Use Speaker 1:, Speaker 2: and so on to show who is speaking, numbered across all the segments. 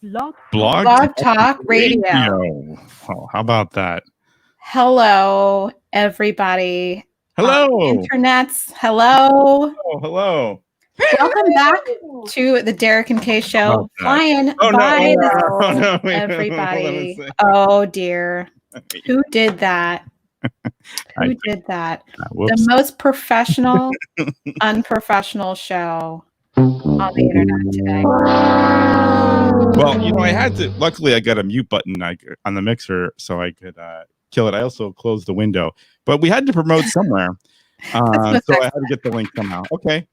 Speaker 1: Blog Talk Radio.
Speaker 2: Oh, how about that?
Speaker 1: Hello, everybody.
Speaker 2: Hello.
Speaker 1: Internets. Hello.
Speaker 2: Oh, hello.
Speaker 1: Welcome back to the Derek and Kay Show. Flying by everybody. Oh, dear. Who did that? Who did that? The most professional, unprofessional show on the internet today.
Speaker 2: Well, you know, I had to. Luckily, I got a mute button on the mixer, so I could kill it. I also closed the window, but we had to promote somewhere, so I had to get the link somehow. Okay.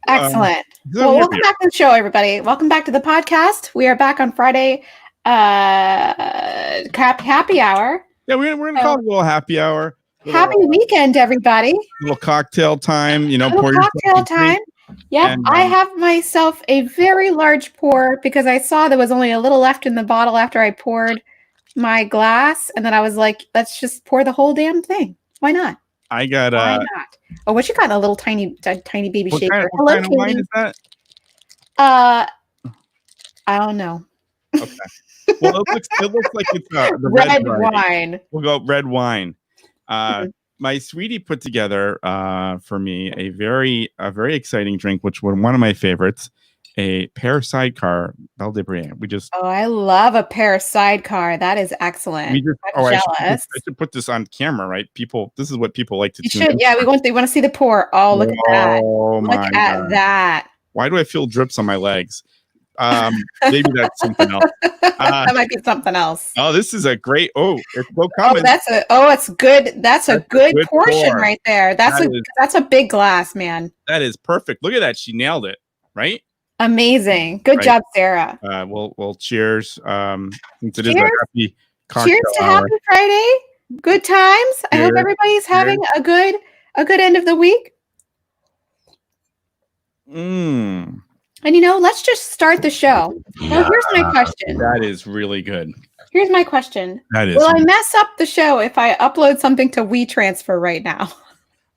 Speaker 1: Excellent. Well, welcome back to the show, everybody. Welcome back to the podcast. We are back on Friday, happy hour.
Speaker 2: Yeah, we're gonna call it a little happy hour.
Speaker 1: Happy weekend, everybody.
Speaker 2: Little cocktail time, you know.
Speaker 1: Little cocktail time. Yep, I have myself a very large pour because I saw there was only a little left in the bottle after I poured my glass, and then I was like, let's just pour the whole damn thing. Why not?
Speaker 2: I got
Speaker 1: Why not? Oh, what you got in a little tiny baby shaker?
Speaker 2: What kind of wine is that?
Speaker 1: I don't know.
Speaker 2: Okay. Well, it looks like it's the
Speaker 1: red wine.
Speaker 2: We'll go red wine. My sweetie put together for me a very exciting drink, which was one of my favorites, a pear sidecar Belle de Brie.
Speaker 1: I love a pear sidecar. That is excellent.
Speaker 2: I should put this on camera, right? This is what people like to do.
Speaker 1: Yeah, they want to see the pour. Oh, look at that.
Speaker 2: Look
Speaker 1: at that.
Speaker 2: Why do I feel drips on my legs? Maybe that's something else.
Speaker 1: That might be something else.
Speaker 2: Oh, this is a great. Oh, it's so common.
Speaker 1: It's good. That's a good portion right there. That's a big glass, man.
Speaker 2: That is perfect. Look at that. She nailed it. Right.
Speaker 1: Amazing. Good job, Sarah.
Speaker 2: Well, cheers. Since it is
Speaker 1: a
Speaker 2: happy cocktail
Speaker 1: cheers to Happy Friday. Good times. Cheers. I hope everybody's having a good end of the week. And let's just start the show. Well, here's my question.
Speaker 2: That is really good.
Speaker 1: Here's my question.
Speaker 2: Will
Speaker 1: I mess up the show if I upload something to WeTransfer right now?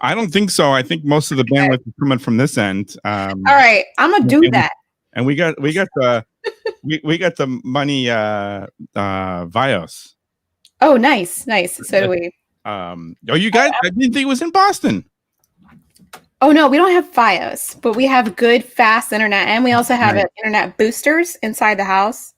Speaker 2: I don't think so. I think most of the bandwidth is coming from this end. All
Speaker 1: right, I'm gonna do that.
Speaker 2: And we got the money Vios.
Speaker 1: Oh, nice. So do we.
Speaker 2: You guys? I didn't think it was in Boston.
Speaker 1: Oh no, we don't have Fios, but we have good, fast internet, and we also have internet boosters inside the house.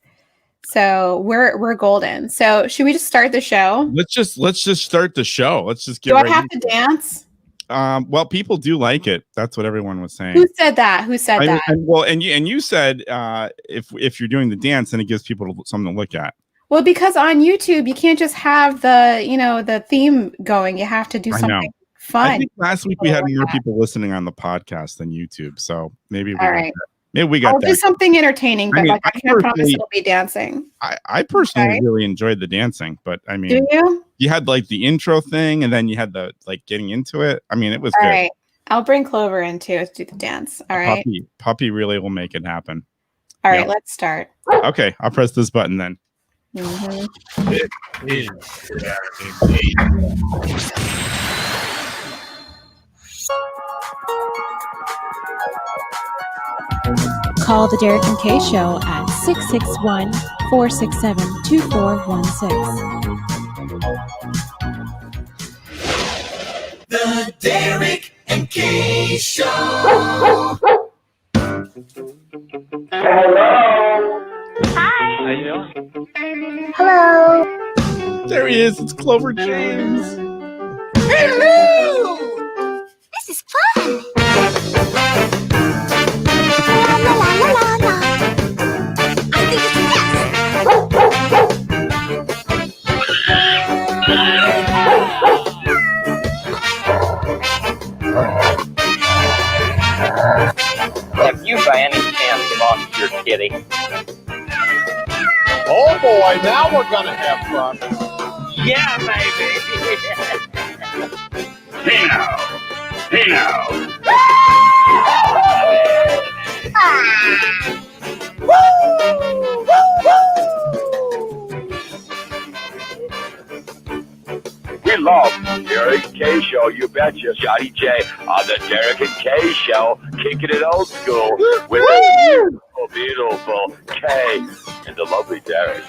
Speaker 1: So we're golden. So should we just start the show? Let's just
Speaker 2: start the show. Let's just get.
Speaker 1: Do I have to dance?
Speaker 2: Well, people do like it. That's what everyone was saying.
Speaker 1: Who said that?
Speaker 2: And you said if you're doing the dance, then it gives people something to look at.
Speaker 1: Well, because on YouTube you can't just have the theme going. You have to do something fun.
Speaker 2: I think last week we had more people listening on the podcast than YouTube, so maybe
Speaker 1: I'll do something entertaining, but I can't promise it'll be dancing.
Speaker 2: I personally really enjoyed the dancing, but I mean,
Speaker 1: do you?
Speaker 2: You had like the intro thing, and then you had the getting into it. I mean, it was good.
Speaker 1: All right, I'll bring Clover in too to do the dance. All right,
Speaker 2: Puppy really will make it happen.
Speaker 1: All right, let's start.
Speaker 2: Okay, I'll press this button then.
Speaker 3: It is
Speaker 4: Call the Derek and Kay Show at 661-467-2416.
Speaker 5: The Derek and Kay Show.
Speaker 6: Hello.
Speaker 7: Hi.
Speaker 6: How you doing?
Speaker 7: Hello.
Speaker 2: There he is. It's Clover James.
Speaker 7: Hello. This is fun. La, la, la, la, la. I think it's the best.
Speaker 6: Have you by any chance lost your kitty?
Speaker 3: Oh boy, now we're gonna have fun.
Speaker 6: Yeah, baby.
Speaker 8: Hey now.
Speaker 9: We love Derek and Kay Show, you betcha. Johnny J on the Derek and Kay Show, kicking it old school with the beautiful Kay. and the lovely Derek.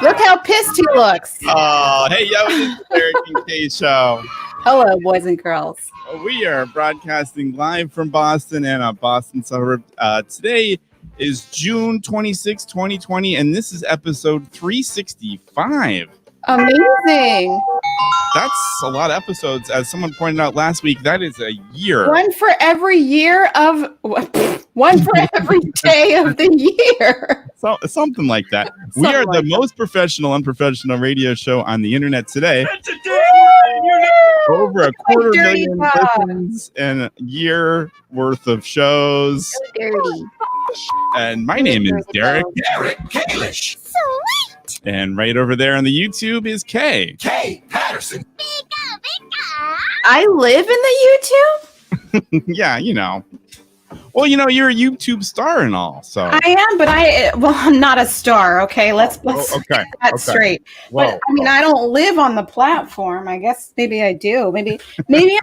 Speaker 1: Look how pissed he looks.
Speaker 2: Oh, hey, yo, it's the Derek and Kay Show.
Speaker 1: Hello, boys and girls.
Speaker 2: We are broadcasting live from Boston and a Boston suburb. Today is June 26, 2020, and this is episode 365.
Speaker 1: Amazing.
Speaker 2: That's a lot of episodes. As someone pointed out last week, that is a year.
Speaker 1: One for every year of one for every day of the year.
Speaker 2: So, something like that. We are the most professional, unprofessional radio show on the internet today. Over a quarter million listens and a year worth of shows.
Speaker 1: So dirty.
Speaker 2: And my name is Derek.
Speaker 5: Derek Kalish.
Speaker 7: Sweet.
Speaker 2: And right over there on the YouTube is Kay.
Speaker 5: Kay Patterson.
Speaker 1: I live in the YouTube?
Speaker 2: Yeah, you know. Well, you know, you're a YouTube star and all, so.
Speaker 1: I am, but I'm not a star, okay? Let's
Speaker 2: okay.
Speaker 1: get that straight.
Speaker 2: Whoa.
Speaker 1: But I mean, I don't live on the platform. I guess maybe I do. Maybe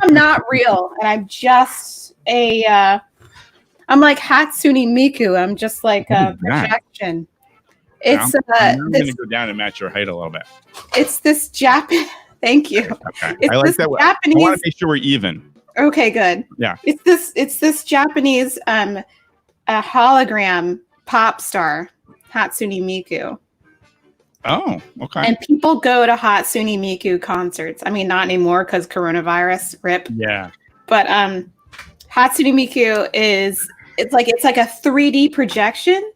Speaker 1: I'm not real and I'm just I'm like Hatsune Miku. I'm just like a projection. It's
Speaker 2: I'm gonna go down and match your height a little bit.
Speaker 1: It's this Japanese. Thank you.
Speaker 2: Okay.
Speaker 1: It's
Speaker 2: I like
Speaker 1: this
Speaker 2: that.
Speaker 1: Japanese.
Speaker 2: I want to make sure we're even.
Speaker 1: Okay, good.
Speaker 2: Yeah.
Speaker 1: It's this Japanese a hologram pop star, Hatsune Miku.
Speaker 2: Oh, okay.
Speaker 1: And people go to Hatsune Miku concerts. I mean, not anymore because coronavirus, rip.
Speaker 2: Yeah.
Speaker 1: But Hatsune Miku it's like a 3D projection.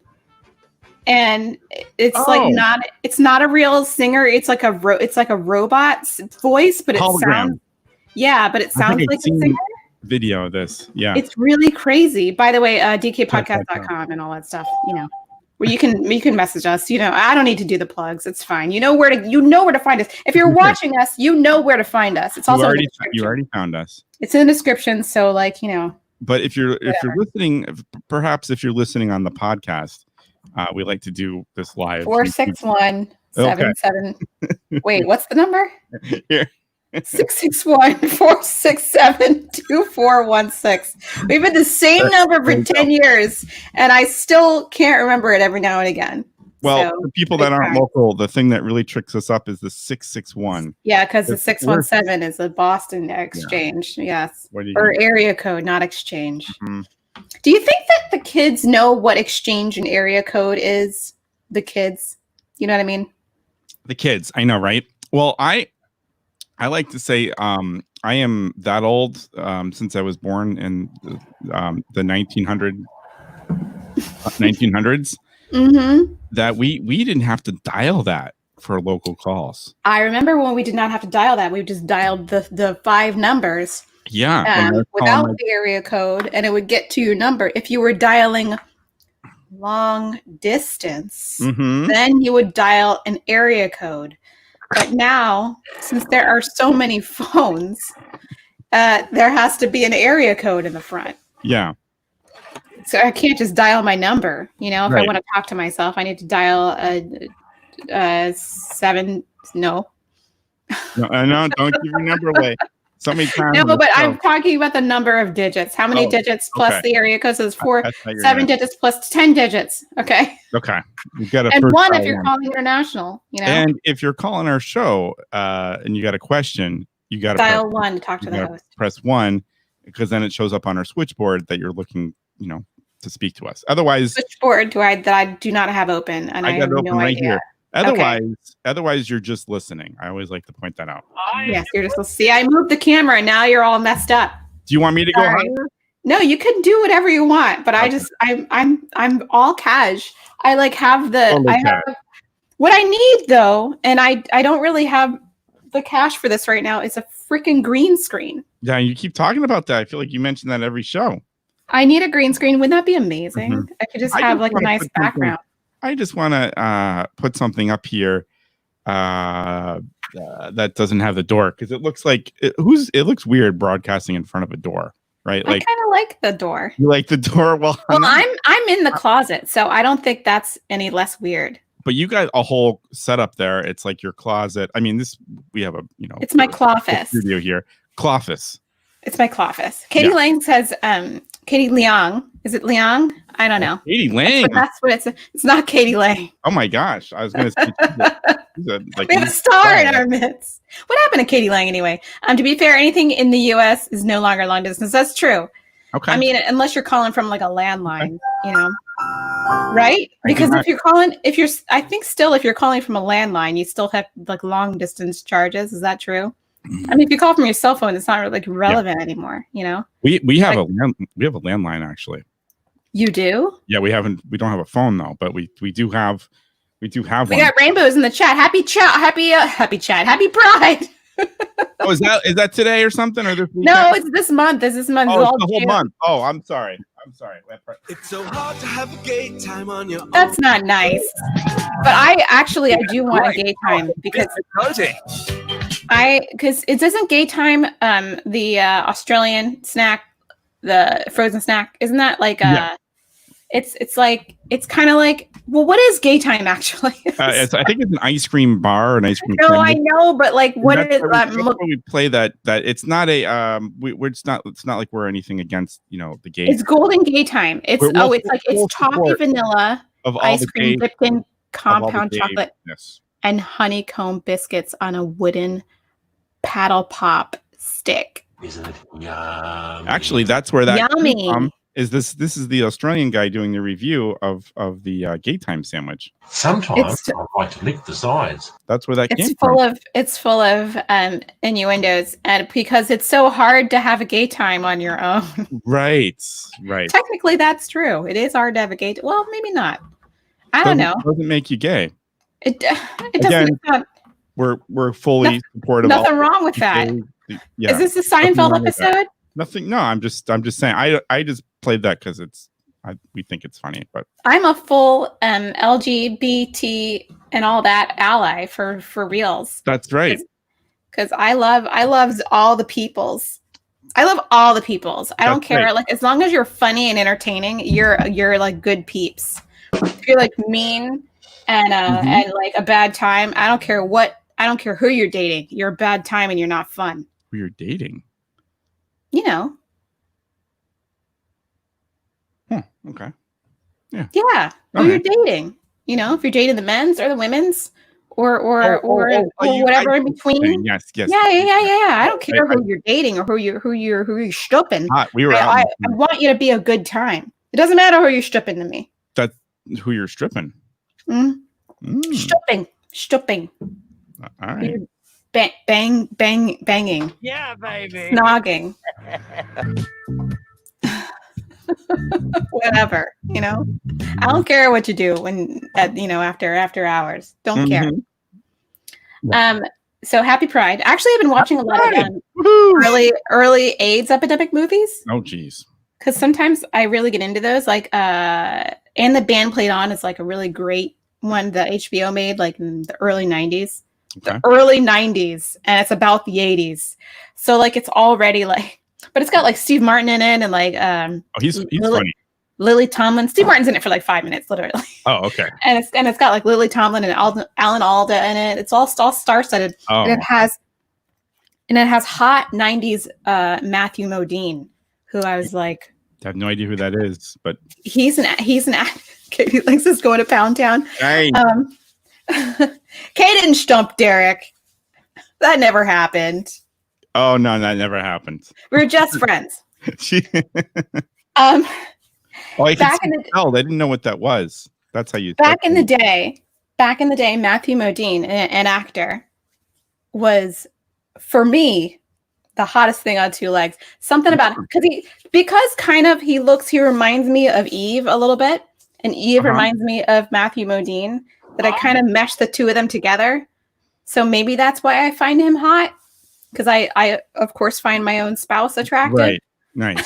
Speaker 1: And it's it's not a real singer. It's like a robot's voice, but it sounds but it sounds like a singer.
Speaker 2: Video of this, yeah.
Speaker 1: It's really crazy. By the way, dkpodcast.com and all that stuff. You know, where you can message us. You know, I don't need to do the plugs. It's fine. You know where to find us. If you're watching us, you know where to find us. It's also
Speaker 2: you already found us.
Speaker 1: It's in the description. So like
Speaker 2: But if you're listening, perhaps if you're listening on the podcast. We like to do this live.
Speaker 1: 461-77. Wait, what's the number?
Speaker 2: Here.
Speaker 1: 661-467-2416. We've had the same number for 10 years, and I still can't remember it every now and again.
Speaker 2: Well, for people that aren't local, the thing that really tricks us up is the 661.
Speaker 1: Yeah, because the 617 is a Boston exchange. Yeah. Yes. Or area code, not exchange. Mm-hmm. Do you think that the kids know what exchange and area code is? The kids, you know what I mean?
Speaker 2: The kids, I know, right? Well, I like to say I am that old since I was born in the 1900s.
Speaker 1: Mm-hmm.
Speaker 2: That we didn't have to dial that for local calls.
Speaker 1: I remember when we did not have to dial that. We just dialed the 5 numbers.
Speaker 2: Yeah,
Speaker 1: without the area code, and it would get to your number. If you were dialing long distance, then you would dial an area code. But now, since there are so many phones, there has to be an area code in the front.
Speaker 2: Yeah.
Speaker 1: So I can't just dial my number. You know, if I want to talk to myself, I need to dial a 7. No,
Speaker 2: don't give your number away. So many times.
Speaker 1: No, but I'm talking about the number of digits. How many digits plus the area code? So it's 7 digits plus 10 digits. Okay.
Speaker 2: Okay. You got
Speaker 1: and 1 if you're calling international. You know.
Speaker 2: And if you're calling our show and you got a question, you got to
Speaker 1: dial 1 to talk to the host.
Speaker 2: Press 1 because then it shows up on our switchboard that you're looking, to speak to us. Otherwise,
Speaker 1: switchboard that I do not have open, and I got it open right here.
Speaker 2: Otherwise, you're just listening. I always like to point that out.
Speaker 1: Yes, you're just see. I moved the camera, and now you're all messed up.
Speaker 2: Do you want me to go higher?
Speaker 1: No, you can do whatever you want, but okay. I'm all cash. I like have what I need though, and I don't really have the cash for this right now. Is a freaking green screen.
Speaker 2: Yeah, you keep talking about that. I feel like you mention that every show.
Speaker 1: I need a green screen. Wouldn't that be amazing? Mm-hmm. I could just have like a nice background.
Speaker 2: I just want to put something up here that doesn't have the door because it looks like it looks weird broadcasting in front of a door, right?
Speaker 1: Like, I kind of like the door.
Speaker 2: You like the door? Well,
Speaker 1: I'm in the closet, so I don't think that's any less weird.
Speaker 2: But you got a whole setup there. It's like your closet. I mean, we have a
Speaker 1: It's my cloffice
Speaker 2: studio here. Cloffice.
Speaker 1: It's my cloffice. Katie Lang says, Katie Liang Is it Liang? I don't know.
Speaker 2: Katie Lang.
Speaker 1: That's what it's. It's not Katie Lang.
Speaker 2: Oh my gosh, I was going to say.
Speaker 1: We have a star in our midst. What happened to Katie Lang anyway? To be fair, anything in the U.S. is no longer long distance. That's true.
Speaker 2: Okay.
Speaker 1: I mean, unless you're calling from like a landline, right? Because I think still if you're calling from a landline, you still have like long distance charges. Is that true? I mean, if you call from your cell phone, it's not like relevant anymore.
Speaker 2: We have a landline actually.
Speaker 1: You do?
Speaker 2: Yeah, we don't have a phone though, but we do have one.
Speaker 1: We got rainbows in the chat. Happy Pride.
Speaker 2: Oh, is that today or something or this weekend?
Speaker 1: No, it's this month. This month.
Speaker 2: Oh, it's the whole month. Oh, I'm sorry.
Speaker 5: It's so hard to have a gay time on your own.
Speaker 1: That's not nice. But I do want a gay time because it doesn't gay time the Australian snack, the frozen snack, isn't that like it's like it's kind of like, well, what is gay time actually?
Speaker 2: I think it's an ice cream bar, an ice cream.
Speaker 1: No, I know, but like, what is
Speaker 2: that? We play that it's not a it's not like we're anything against the gay.
Speaker 1: It's golden gay time. It's it's toffee vanilla
Speaker 2: of all
Speaker 1: ice cream dipped in compound
Speaker 2: gay,
Speaker 1: chocolate and honeycomb biscuits on a wooden paddle pop stick.
Speaker 5: Isn't it yum?
Speaker 2: Actually, that's where that
Speaker 1: yummy.
Speaker 2: This is the Australian guy doing the review of the gay time sandwich.
Speaker 5: Sometimes I like to lick the sides.
Speaker 2: That's where that came
Speaker 1: from. It's full of innuendos, and because it's so hard to have a gay time on your own.
Speaker 2: Right.
Speaker 1: Technically, that's true. It is hard to have a gay. Well, maybe not. I don't know.
Speaker 2: It doesn't make you gay.
Speaker 1: It doesn't.
Speaker 2: We're fully supportive.
Speaker 1: Nothing wrong with that. Yeah. Is this a Seinfeld episode?
Speaker 2: Nothing. No, I'm just saying. I just played that because we think it's funny, but
Speaker 1: I'm a full LGBT and all that ally for reals.
Speaker 2: That's right.
Speaker 1: Because I love all the peoples. I love all the peoples. I don't care. Right. Like as long as you're funny and entertaining, you're like good peeps. If you're like mean and and like a bad time, I don't care who you're dating. You're a bad time and you're not fun.
Speaker 2: Who you're dating? Okay. Yeah.
Speaker 1: Yeah. Who you're dating? If you're dating the men's or the women's or whatever in between.
Speaker 2: Yes.
Speaker 1: Yeah. I don't care who you're dating or who you're stupping. I want you to be a good time. It doesn't matter who you're stripping to me.
Speaker 2: That's who you're stripping.
Speaker 1: Stupping.
Speaker 2: All right.
Speaker 1: Banging.
Speaker 6: Yeah, baby.
Speaker 1: Snogging. Whatever, I don't care what you do when after hours. Don't care. So happy Pride. Actually, I've been watching a lot of early AIDS epidemic movies.
Speaker 2: Oh geez.
Speaker 1: Because sometimes I really get into those. Like And the Band Played On is like a really great one that HBO made like in the early 90s.
Speaker 2: Okay.
Speaker 1: The early 90s, and it's about the 80s. So like it's already like, but it's got like Steve Martin in it and like
Speaker 2: he's funny.
Speaker 1: Lily Tomlin. Steve Martin's in it for like 5 minutes, literally.
Speaker 2: Oh, okay.
Speaker 1: And it's got like Lily Tomlin and Alan Alda in it. It's all star-studded.
Speaker 2: Oh.
Speaker 1: And it has hot 90s Matthew Modine, who I was like,
Speaker 2: I have no idea who that is, but
Speaker 1: he's an Katie Links is going to Pound Town.
Speaker 2: Nice.
Speaker 1: Kay didn't stump Derek. That never happened.
Speaker 2: Oh no, that never happened.
Speaker 1: We were just friends.
Speaker 2: I can tell. They didn't know what that was. That's how you.
Speaker 1: Back in the day, Matthew Modine, an actor, was for me the hottest thing on two legs. Something about because he reminds me of Eve a little bit, and Eve reminds me of Matthew Modine. That I kind of meshed the two of them together. So maybe that's why I find him hot. Because I of course find my own spouse attractive.
Speaker 2: Right. Nice.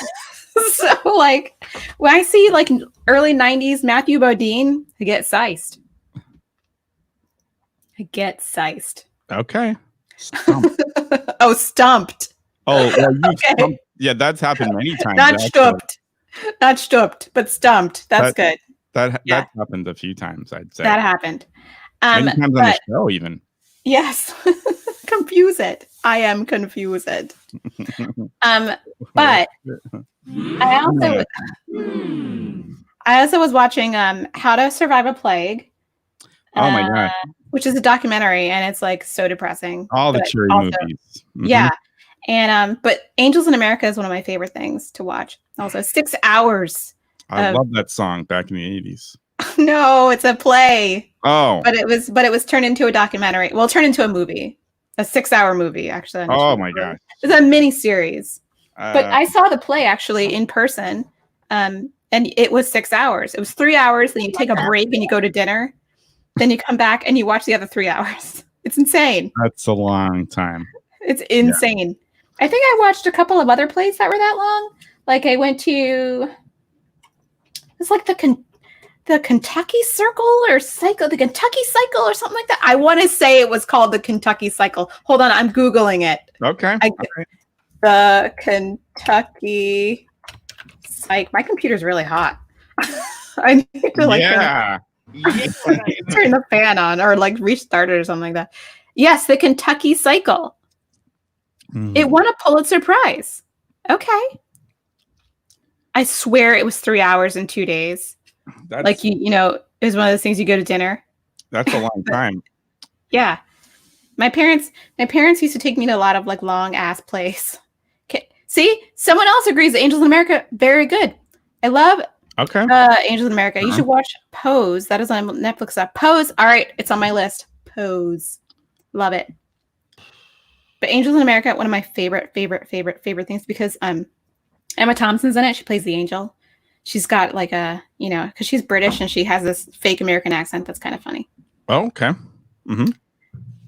Speaker 1: So like when I see like early 90s Matthew Modine, I get sized.
Speaker 2: Okay.
Speaker 1: Stumped. Stumped.
Speaker 2: Oh, well, stumped. Yeah, that's happened many times.
Speaker 1: Not stumped, but stumped. That's good.
Speaker 2: That happened a few times, I'd say.
Speaker 1: That happened.
Speaker 2: Many times on the show, even.
Speaker 1: Yes. Confused. I am confused. But I also was watching How to Survive a Plague.
Speaker 2: Oh my god.
Speaker 1: Which is a documentary, and it's like so depressing.
Speaker 2: All the cheery movies.
Speaker 1: Yeah. And but Angels in America is one of my favorite things to watch. Also 6 hours.
Speaker 2: I love that song back in the 80s.
Speaker 1: No, it's a play.
Speaker 2: Oh.
Speaker 1: But it was turned into a documentary. Well, turned into a movie. A 6-hour movie, actually.
Speaker 2: Oh my gosh.
Speaker 1: It's a mini series. But I saw the play actually in person. And it was 6 hours. It was 3 hours, then you take a break and you go to dinner. Then you come back and you watch the other 3 hours. It's insane.
Speaker 2: That's a long time.
Speaker 1: It's insane. I think I watched a couple of other plays that were that long. Like I went to, it's like the Kentucky Circle or Cycle, the Kentucky Cycle or something like that. I want to say it was called the Kentucky Cycle. Hold on, I'm Googling it.
Speaker 2: Okay.
Speaker 1: The Kentucky Cycle. My computer's really hot. I need to like turn the fan on or like restart it or something like that. Yes, the Kentucky Cycle. It won a Pulitzer Prize. Okay. I swear it was 3 hours and 2 days. That's, like you know, it was one of those things you go to dinner.
Speaker 2: That's a long time.
Speaker 1: Yeah. My parents used to take me to a lot of like long ass plays. Okay. See, someone else agrees that Angels in America, very good. I love Angels in America. You should watch Pose. That is on Netflix. Pose. All right, it's on my list. Pose. Love it. But Angels in America, one of my favorite things because Emma Thompson's in it. She plays the angel. She's got like a, you know, because she's British and she has this fake American accent that's kind of funny.
Speaker 2: Oh, okay. Mm-hmm.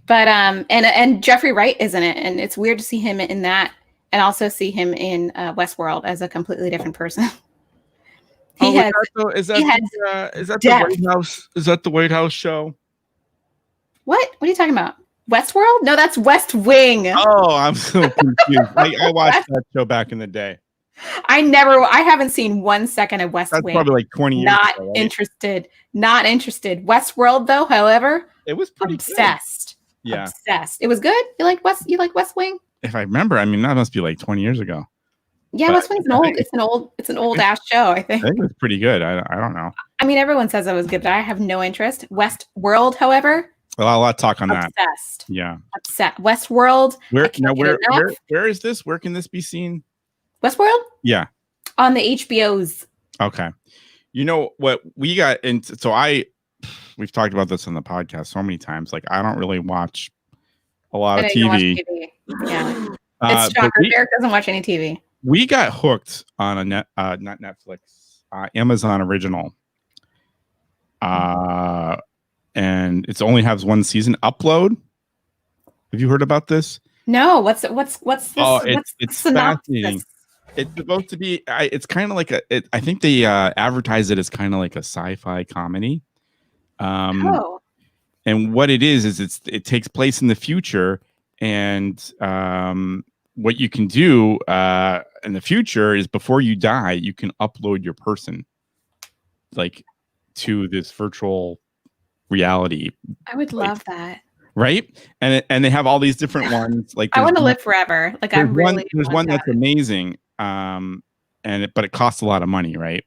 Speaker 1: But and Jeffrey Wright is in it, and it's weird to see him in that, and also see him in Westworld as a completely different person.
Speaker 2: Is that the White House? Is that the White House show?
Speaker 1: What are you talking about? Westworld? No, that's West Wing.
Speaker 2: Oh, I'm so confused. I watched that show back in the day.
Speaker 1: I haven't seen 1 second of West Wing.
Speaker 2: That's probably like 20 years
Speaker 1: Not
Speaker 2: ago, right?
Speaker 1: interested. Westworld, though, however,
Speaker 2: it was pretty
Speaker 1: obsessed.
Speaker 2: Good. Yeah.
Speaker 1: Obsessed. It was good. You like West Wing?
Speaker 2: If I remember, I mean, that must be like 20 years ago.
Speaker 1: Yeah, but West Wing's it's an old ass show, I think.
Speaker 2: I think it was pretty good. I don't know.
Speaker 1: I mean, everyone says it was good, but I have no interest. Westworld, however.
Speaker 2: Well, a lot of talk on that.
Speaker 1: Obsessed.
Speaker 2: Yeah.
Speaker 1: Upset. Westworld.
Speaker 2: Where is this? Where can this be seen?
Speaker 1: Westworld?
Speaker 2: Yeah.
Speaker 1: On the HBOs.
Speaker 2: Okay. You know what we got into? So we've talked about this on the podcast so many times. Like, I don't really watch a lot of TV.
Speaker 1: Yeah. It's shocker. Derek doesn't watch any TV.
Speaker 2: We got hooked on a not Netflix, Amazon original. And it's only has one season. Upload. Have you heard about this?
Speaker 1: No. What's this?
Speaker 2: Oh, it's fascinating. It's supposed to be. It's kind of like I think they advertise it as kind of like a sci-fi comedy. And what it is it takes place in the future, and what you can do in the future is before you die, you can upload your person, like, to this virtual reality.
Speaker 1: I would love that.
Speaker 2: Right, and they have all these different ones. Like,
Speaker 1: I want to live forever. Like,
Speaker 2: there's one that's amazing. But it costs a lot of money, right?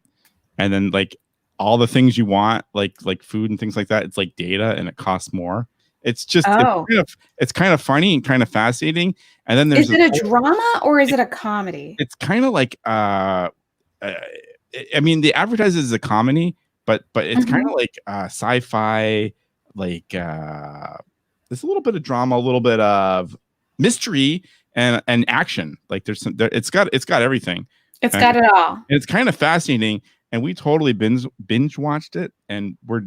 Speaker 2: And then like all the things you want, like food and things like that, it's like data, and it costs more. It's just it's kind of funny and kind of fascinating. And then there's
Speaker 1: is it a drama or is it a comedy?
Speaker 2: It's kind of like I mean, they advertise it as a comedy, but it's kind of like sci-fi, like there's a little bit of drama, a little bit of mystery and action. Like it's got everything.
Speaker 1: It's got it all.
Speaker 2: And it's kind of fascinating. And we totally binge watched it, and we're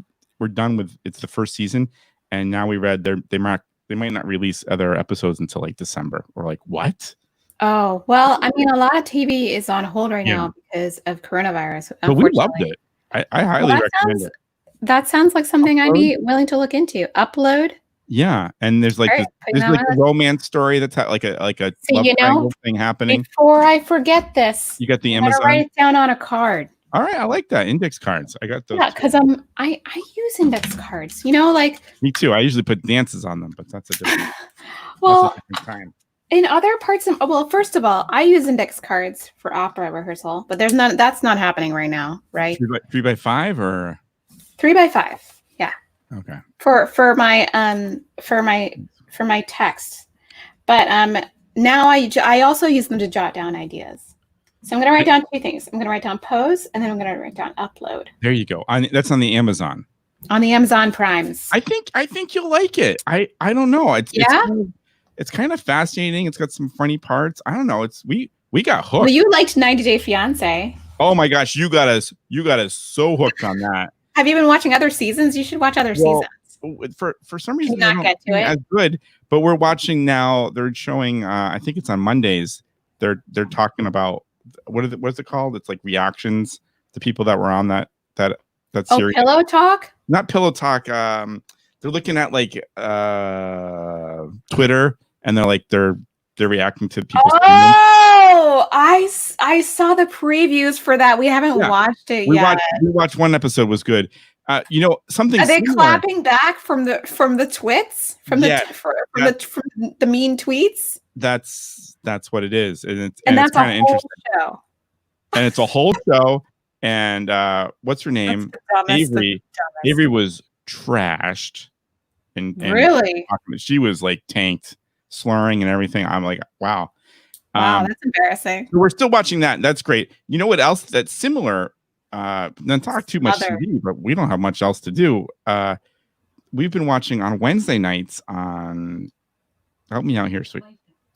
Speaker 2: done with it's the first season. And now we read they might not release other episodes until like December. We're like, what?
Speaker 1: Oh, well, I mean, a lot of TV is on hold right now because of coronavirus.
Speaker 2: But we loved it. I highly recommend it.
Speaker 1: That sounds like something I'd be willing to look into. Upload.
Speaker 2: Yeah, and there's like a romance story that's like a love triangle thing happening.
Speaker 1: Before I forget this,
Speaker 2: you got the Amazon.
Speaker 1: Write it down on a card.
Speaker 2: All right, I like that. Index cards. I got those.
Speaker 1: Yeah, because I use index cards. You know, like
Speaker 2: me too. I usually put dances on them, but that's a different.
Speaker 1: Well,
Speaker 2: that's a different time.
Speaker 1: in other parts of, well, first of all, I use index cards for opera rehearsal, but that's not happening right now, right?
Speaker 2: 3x5 or
Speaker 1: 3x5. Yeah.
Speaker 2: Okay.
Speaker 1: For my text. But now I also use them to jot down ideas. So I'm going to write down two things. I'm going to write down pose, and then I'm going to write down upload.
Speaker 2: There you go. That's on the Amazon.
Speaker 1: On the Amazon Primes.
Speaker 2: I think you'll like it. I don't know. It's kind of fascinating. It's got some funny parts. I don't know. We got hooked.
Speaker 1: Well, you liked 90 Day Fiance.
Speaker 2: Oh my gosh, you got us so hooked on that.
Speaker 1: Have you been watching other seasons? You should watch other seasons.
Speaker 2: For some reason,
Speaker 1: not get to it
Speaker 2: as good. But we're watching now. They're showing. I think it's on Mondays. They're talking about what's it called? It's like reactions to people that were on that series.
Speaker 1: Pillow Talk.
Speaker 2: Not Pillow Talk. They're looking at like Twitter, and they're reacting to people's comments.
Speaker 1: Oh, I saw the previews for that. We haven't watched it yet.
Speaker 2: We watched one episode. Was good. Something.
Speaker 1: Are they
Speaker 2: similar.
Speaker 1: clapping back from the twits from the mean tweets?
Speaker 2: That's what it is, and
Speaker 1: that's
Speaker 2: it's kind of interesting.
Speaker 1: Show.
Speaker 2: And it's a whole show. And what's her name? Avery. Avery was trashed. And
Speaker 1: really,
Speaker 2: she was like tanked, slurring and everything. I'm like, wow.
Speaker 1: Wow, that's embarrassing.
Speaker 2: We're still watching that. That's great. You know what else that's similar? Not talk too much TV, but we don't have much else to do. We've been watching on Wednesday nights on. Help me out here, sweet.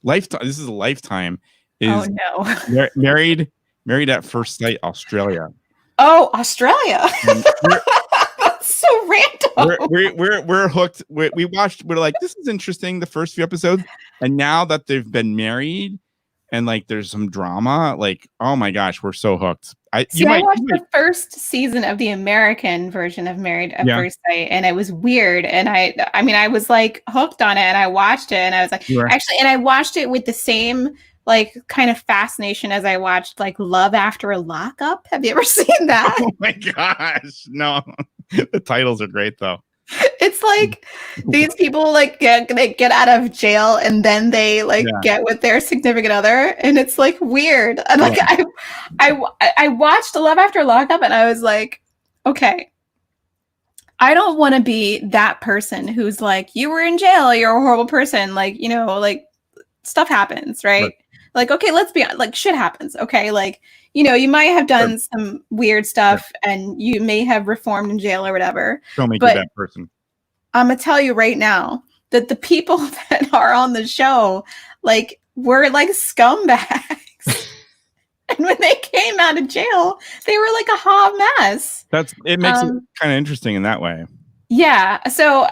Speaker 2: Lifetime. This is a Lifetime.
Speaker 1: Oh no.
Speaker 2: Married at First Sight, Australia.
Speaker 1: Oh, Australia. That's so random.
Speaker 2: We're hooked. We watched. We're like, this is interesting. The first few episodes, and now that they've been married, and like there's some drama. Like, oh my gosh, we're so hooked. I watched
Speaker 1: the first season of the American version of Married at First Sight, and it was weird. And I was like hooked on it, and I watched it, and I was like, and I watched it with the same like kind of fascination as I watched like Love After a Lockup. Have you ever seen that?
Speaker 2: Oh my gosh, no. The titles are great though.
Speaker 1: It's like these people like get out of jail and then they like get with their significant other, and it's like weird. And like I watched Love After Lockup, and I was like, okay, I don't want to be that person who's like, you were in jail, you're a horrible person, like, you know, like stuff happens, right? Like, okay, let's be honest, like shit happens. Okay, like, you know, you might have done some weird stuff and you may have reformed in jail or whatever.
Speaker 2: Don't make you that person.
Speaker 1: I'm gonna tell you right now that the people that are on the show, like, were like scumbags. And when they came out of jail, they were like a hot mess.
Speaker 2: It makes it kind of interesting in that way.
Speaker 1: Yeah. So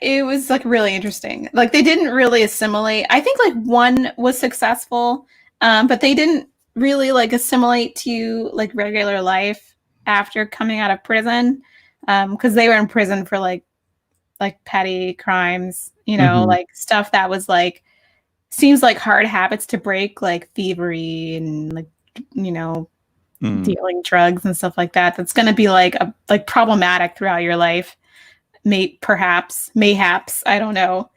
Speaker 1: it was like really interesting. Like they didn't really assimilate. I think like one was successful, but they didn't really like assimilate to like regular life after coming out of prison. Because they were in prison for like petty crimes, you know, like stuff that was like, seems like hard habits to break, like thievery and like, you know, dealing drugs and stuff like that. That's going to be like problematic throughout your life. Mayhaps, I don't know.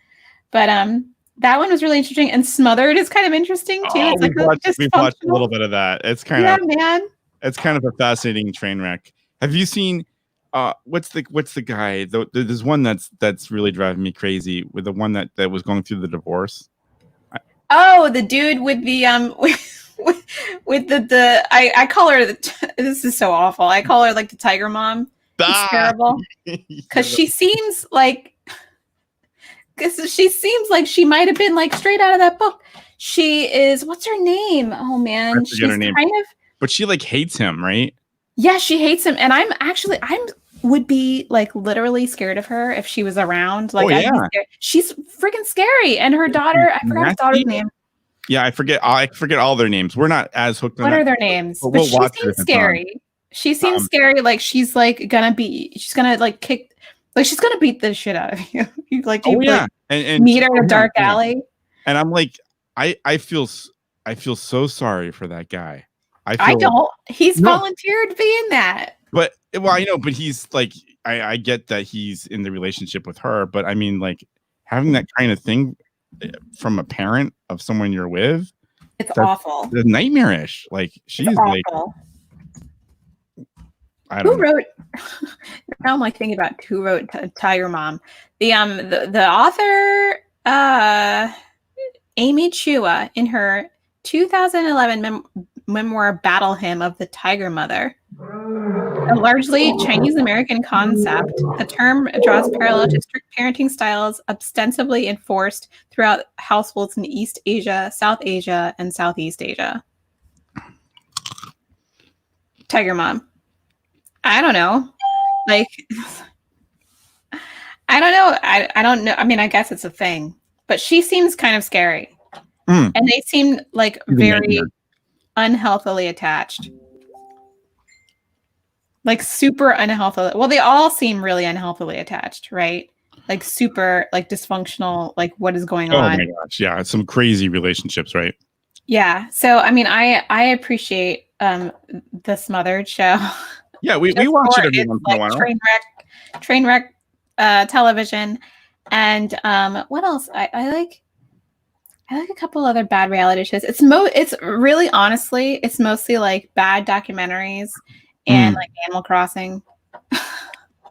Speaker 1: But that one was really interesting, and Smothered is kind of interesting too.
Speaker 2: Oh, we've watched a little bit of that. It's kind of it's kind of a fascinating train wreck. Have you seen what's the guy? There's one that's really driving me crazy, with the one that was going through the divorce.
Speaker 1: Oh, the dude with the with the I call her this is so awful. I call her like the Tiger Mom. It's terrible because she seems like she might have been like straight out of that book. She is, what's her name? Oh man, she's her name.
Speaker 2: But she like hates him, right?
Speaker 1: Yeah, she hates him, and I would be like literally scared of her if she was around. Like, she's freaking scary, and her daughter, I forgot her daughter's name.
Speaker 2: Yeah, I forget all their names. We're not as hooked on
Speaker 1: what are their names? But she seems scary. She seems scary. Like she's like gonna like kick, like she's gonna beat the shit out of you. And meet her in a dark alley.
Speaker 2: And I'm like, I feel so sorry for that guy.
Speaker 1: I don't. He's volunteered being that.
Speaker 2: But I know, but he's like, I get that he's in the relationship with her, but I mean, like having that kind of thing. from a parent of someone you're with,
Speaker 1: it's awful.
Speaker 2: It's nightmarish. Like she's like, I don't know.
Speaker 1: Who wrote? Now I'm like thinking about who wrote Tiger Mom. The author Amy Chua in her 2011 memoir Battle Hymn of the Tiger Mother. A largely Chinese American concept, the term draws parallel to strict parenting styles ostensibly enforced throughout households in East Asia, South Asia, and Southeast Asia. Tiger Mom. I don't know. Like, I don't know. I don't know. I mean, I guess it's a thing, but she seems kind of scary. And they seem like very unhealthily attached. Like super unhealthy. Well, they all seem really unhealthily attached, right? Like super, like dysfunctional, like what is going on?
Speaker 2: Oh my gosh. Yeah. Some crazy relationships, right?
Speaker 1: Yeah. So, I mean, I appreciate the Smothered show.
Speaker 2: Yeah. We watch it every once in a while.
Speaker 1: Train wreck television. And what else? I like a couple other bad reality shows. It's really, honestly, it's mostly like bad documentaries and like Animal Crossing.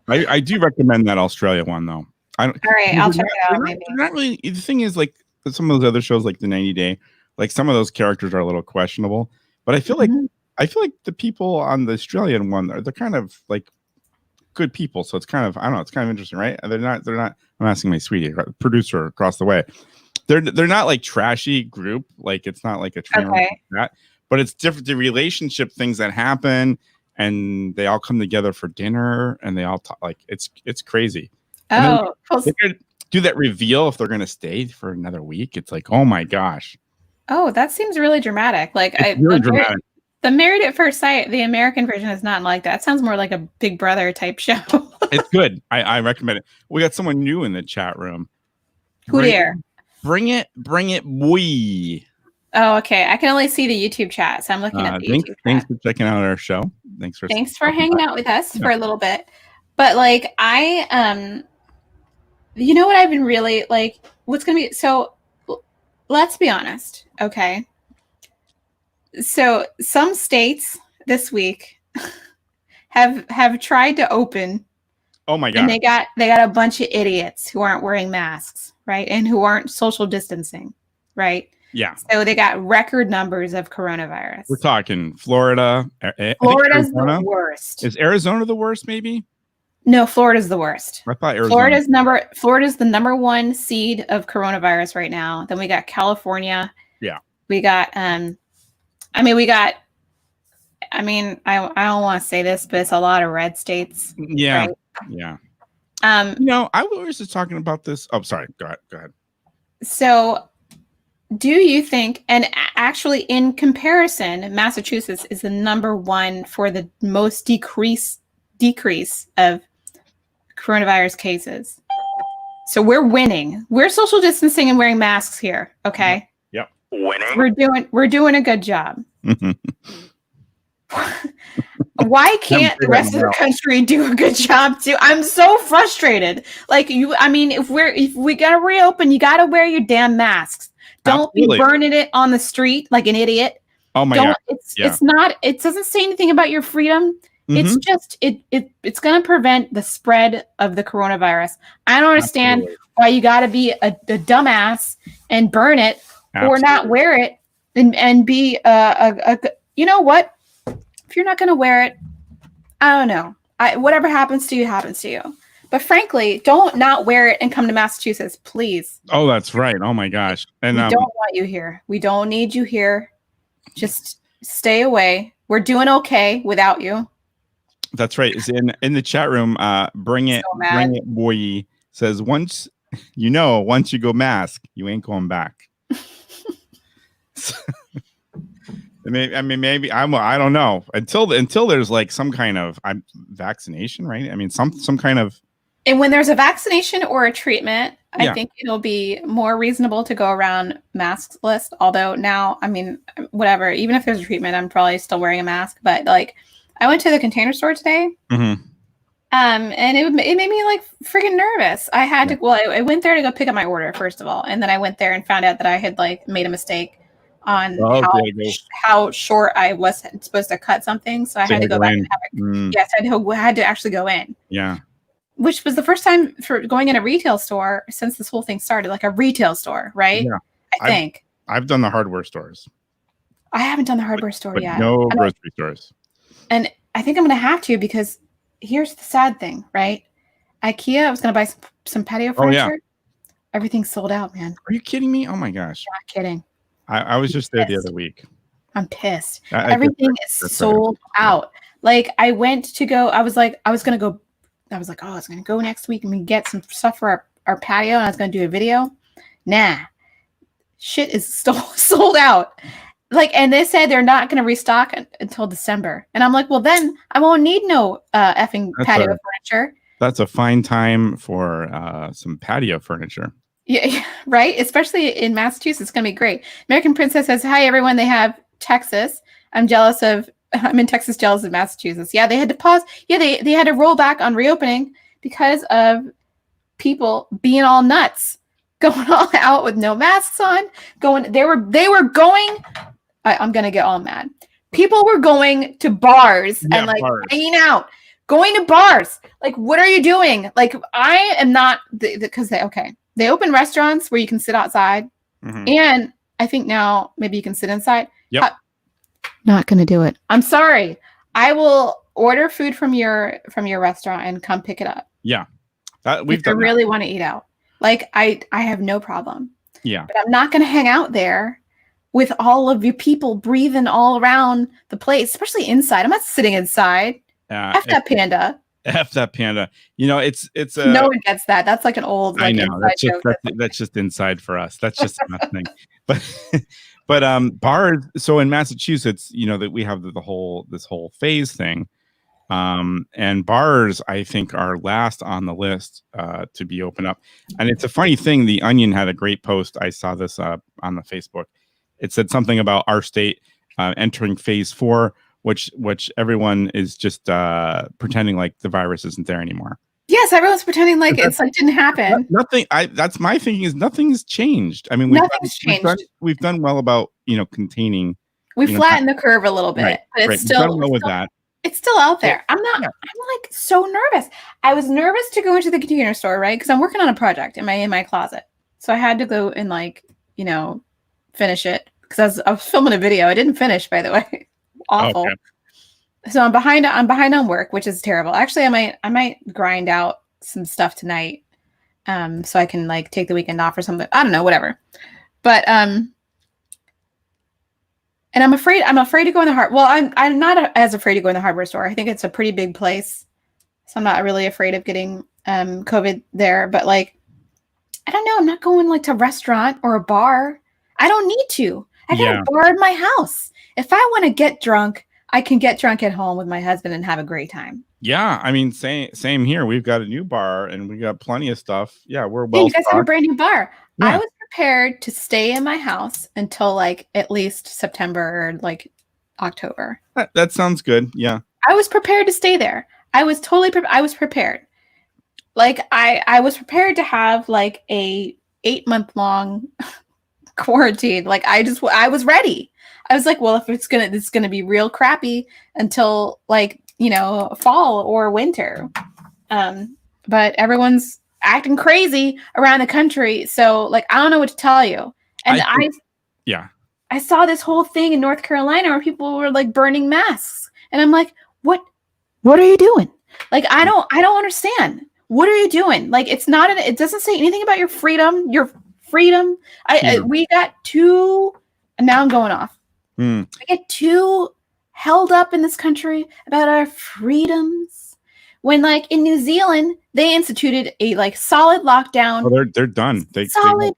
Speaker 2: I do recommend that Australia one though.
Speaker 1: All right, I'll check it out. Maybe.
Speaker 2: Not really. The thing is, like some of those other shows, like the 90 Day, like some of those characters are a little questionable. But I feel like the people on the Australian one, they're kind of like good people. So it's kind of, I don't know, it's kind of interesting, right? They're not. I'm asking my sweetie, producer across the way. They're not like trashy group. Like it's not like a train like that. But it's different. The relationship things that happen. And they all come together for dinner, and they all talk, like it's crazy.
Speaker 1: Oh,
Speaker 2: they could do that reveal if they're going to stay for another week. It's like, oh my gosh.
Speaker 1: Oh, that seems really dramatic. Like
Speaker 2: really dramatic.
Speaker 1: The Married at First Sight, the American version is not like that. It sounds more like a Big Brother type show.
Speaker 2: It's good. I recommend it. We got someone new in the chat room.
Speaker 1: Who dare?
Speaker 2: Bring it, boy.
Speaker 1: Oh, okay. I can only see the YouTube chat, so I'm looking at the YouTube chat.
Speaker 2: Thanks for checking out our show. Thanks for
Speaker 1: hanging out with us for a little bit. But like you know what I've been really like, what's going to be, so let's be honest. Okay. So some states this week have tried to open.
Speaker 2: Oh my God.
Speaker 1: And they got a bunch of idiots who aren't wearing masks, right? And who aren't social distancing, right?
Speaker 2: Yeah.
Speaker 1: So they got record numbers of coronavirus.
Speaker 2: We're talking Florida.
Speaker 1: Florida's the worst.
Speaker 2: Is Arizona the worst, maybe?
Speaker 1: No, Florida's the worst.
Speaker 2: I thought Arizona.
Speaker 1: Florida's the number one seed of coronavirus right now. Then we got California.
Speaker 2: Yeah.
Speaker 1: We got I don't want to say this, but it's a lot of red states.
Speaker 2: Yeah.
Speaker 1: Right?
Speaker 2: Yeah. I was just talking about this. Oh, sorry. Go ahead. So do you think, and actually in comparison, Massachusetts is the number one for the most decrease of coronavirus cases. So we're winning. We're social distancing and wearing masks here. Okay. Yep.
Speaker 9: Winning.
Speaker 1: We're doing a good job. Why can't the rest of the country do a good job too? I'm so frustrated. Like if we gotta reopen, you gotta wear your damn masks. Don't be burning it on the street like an idiot.
Speaker 2: Oh my God.
Speaker 1: It's not, it doesn't say anything about your freedom. It's just, it's going to prevent the spread of the coronavirus. I don't understand why you got to be a dumbass and burn it or not wear it and be you know what? If you're not going to wear it, I don't know. Whatever happens to you, happens to you. But frankly, don't not wear it and come to Massachusetts, please.
Speaker 2: Oh, that's right. Oh my gosh. And
Speaker 1: we don't want you here. We don't need you here. Just stay away. We're doing okay without you.
Speaker 2: That's right. It's in the chat room. Bring it boy says once you go mask, you ain't going back. Maybe I don't know until there's like some kind of vaccination, right? I mean, some kind of.
Speaker 1: And when there's a vaccination or a treatment, I think it'll be more reasonable to go around masks list. Although now, I mean, whatever, even if there's a treatment, I'm probably still wearing a mask. But like, I went to the Container Store today, And it made me like freaking nervous. I had to. Well, I went there to go pick up my order first of all, and then I went there and found out that I had like made a mistake on how short I was supposed to cut something. So I had to go back and have it. Yes, I had to actually go in.
Speaker 2: Yeah.
Speaker 1: Which was the first time for going in a retail store since this whole thing started, like a retail store, right?
Speaker 2: Yeah.
Speaker 1: I think.
Speaker 2: I've done the hardware stores.
Speaker 1: I haven't done the hardware store yet.
Speaker 2: No grocery stores.
Speaker 1: And I think I'm going to have to because here's the sad thing, right? IKEA, I was going to buy some patio furniture. Oh, yeah. Everything's sold out, man.
Speaker 2: Are you kidding me? Oh, my gosh.
Speaker 1: Not kidding.
Speaker 2: I was just there the other week.
Speaker 1: I'm pissed. Everything is sold out. Like, I went to go. I was like, oh, I was going to go next week and we get some stuff for our patio. And I was going to do a video. Nah. Shit is sold out. Like, and they said they're not going to restock until December. And I'm like, well, then I won't need no effing patio furniture.
Speaker 2: That's a fine time for some patio furniture.
Speaker 1: Yeah, right? Especially in Massachusetts. It's going to be great. American Princess says, hi, everyone. They have Texas. I'm in Texas, jealous of Massachusetts. Yeah, they had to pause. Yeah, they had to roll back on reopening because of people being all nuts, going all out with no masks on. They were going. I'm going to get all mad. People were going to bars and like hanging out, going to bars. Like, what are you doing? Like, I am not because they open restaurants where you can sit outside. Mm-hmm. And I think now maybe you can sit inside.
Speaker 2: Yep.
Speaker 1: Not going to do it. I'm sorry. I will order food from your restaurant and come pick it up.
Speaker 2: Yeah.
Speaker 1: I really want to eat out. Like, I have no problem.
Speaker 2: Yeah.
Speaker 1: But I'm not going to hang out there with all of you people breathing all around the place, especially inside. I'm not sitting inside. F that panda.
Speaker 2: F that panda. You know, it's
Speaker 1: no one gets that. That's like an old. Like,
Speaker 2: I know. That's just inside for us. That's just nothing. But bars. So in Massachusetts, you know that we have this whole phase thing, and bars I think are last on the list to be open up. And it's a funny thing. The Onion had a great post. I saw this on the Facebook. It said something about our state entering phase 4. Which everyone is just pretending like the virus isn't there anymore.
Speaker 1: Yes, everyone's pretending like it's like didn't happen.
Speaker 2: That's my thinking is nothing's changed. I mean, we've done well about containing.
Speaker 1: We flattened the curve a little bit, but it's still
Speaker 2: well with that.
Speaker 1: It's still out there. I'm like so nervous. I was nervous to go into the Container Store, right? Because I'm working on a project in my closet, so I had to go and finish it because I was filming a video. I didn't finish, by the way. Awful. Okay. So I'm behind on work, which is terrible. Actually, I might grind out some stuff tonight, so I can like take the weekend off or something. I don't know, whatever. But and I'm afraid to go in the I'm not as afraid to go in the hardware store. I think it's a pretty big place, so I'm not really afraid of getting COVID there. But like, I don't know. I'm not going like to a restaurant or a bar. I don't need to. I got a bar in my house. If I want to get drunk, I can get drunk at home with my husband and have a great time.
Speaker 2: Yeah, I mean, same here. We've got a new bar and we got plenty of stuff. Yeah, we're well.
Speaker 1: You guys have a brand new bar. Yeah. I was prepared to stay in my house until like at least September or like October.
Speaker 2: That sounds good. Yeah,
Speaker 1: I was prepared to stay there. I was totally. I was prepared. Like I was prepared to have like a 8-month-long quarantine. Like I was ready. I was like, well, if it's gonna be real crappy until like fall or winter, but everyone's acting crazy around the country, so like I don't know what to tell you. And I saw this whole thing in North Carolina where people were like burning masks, and I'm like, what are you doing? Like I don't understand. What are you doing? Like it doesn't say anything about your freedom. We got too, and now I'm going off. I get too held up in this country about our freedoms when like in New Zealand, they instituted a like solid lockdown.
Speaker 2: Oh, they're done. They did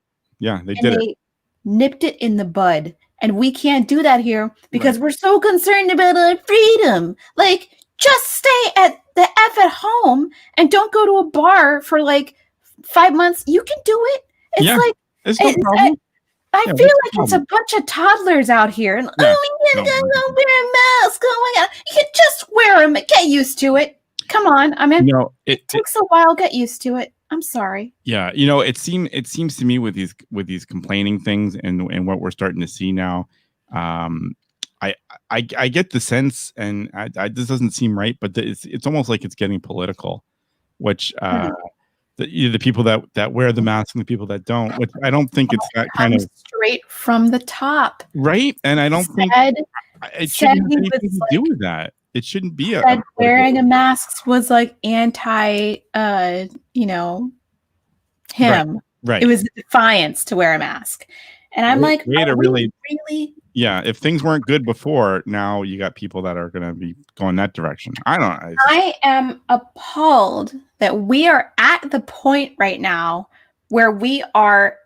Speaker 2: it.
Speaker 1: Nipped it in the bud. And we can't do that here because we're so concerned about our freedom. Like just stay at the F at home and don't go to a bar for like 5 months. You can do it. It's no problem. I feel like it's a bunch of toddlers out here. And, we're wear a mask. Oh my God. You can just wear them. Get used to it. Come on. I mean,
Speaker 2: it
Speaker 1: takes a while. Get used to it. I'm sorry.
Speaker 2: Yeah, it seems to me with these complaining things and what we're starting to see now, I get the sense, and this doesn't seem right, but it's almost like it's getting political, which the people that wear the mask and the people that don't, which I don't think it's that kind of
Speaker 1: straight from the top,
Speaker 2: right, and I don't think it shouldn't have anything to do with that. It shouldn't be
Speaker 1: wearing a mask was like anti, him.
Speaker 2: Right.
Speaker 1: It was a defiance to wear a mask, and I'm like, really.
Speaker 2: Yeah, if things weren't good before, now you got people that are going to be going that direction. I don't know.
Speaker 1: I am appalled that we are at the point right now where we are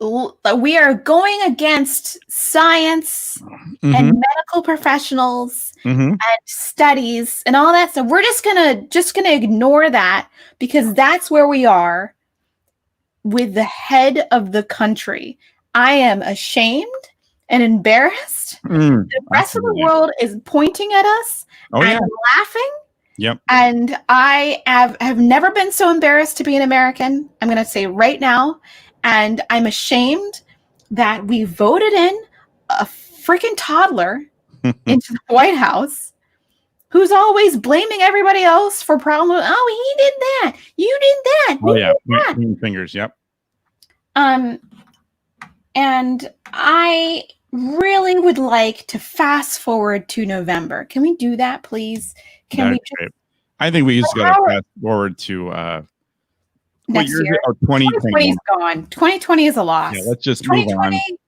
Speaker 1: going against science and medical professionals and studies and all that stuff. We're just gonna ignore that because that's where we are with the head of the country. I am ashamed and embarrassed. The rest of the world is pointing at us and laughing.
Speaker 2: Yep.
Speaker 1: And I have never been so embarrassed to be an American. I'm going to say right now. And I'm ashamed that we voted in a freaking toddler into the White House who's always blaming everybody else for problems. Oh, he did that. You did that.
Speaker 2: Oh, yeah. Pointing fingers. Yep.
Speaker 1: And I really would like to fast forward to November. Can we do that, please?
Speaker 2: I think we just got to fast forward to
Speaker 1: next year.
Speaker 2: 2020
Speaker 1: is gone. 2020 is a loss.
Speaker 2: Yeah, let's just move on.
Speaker 1: 2020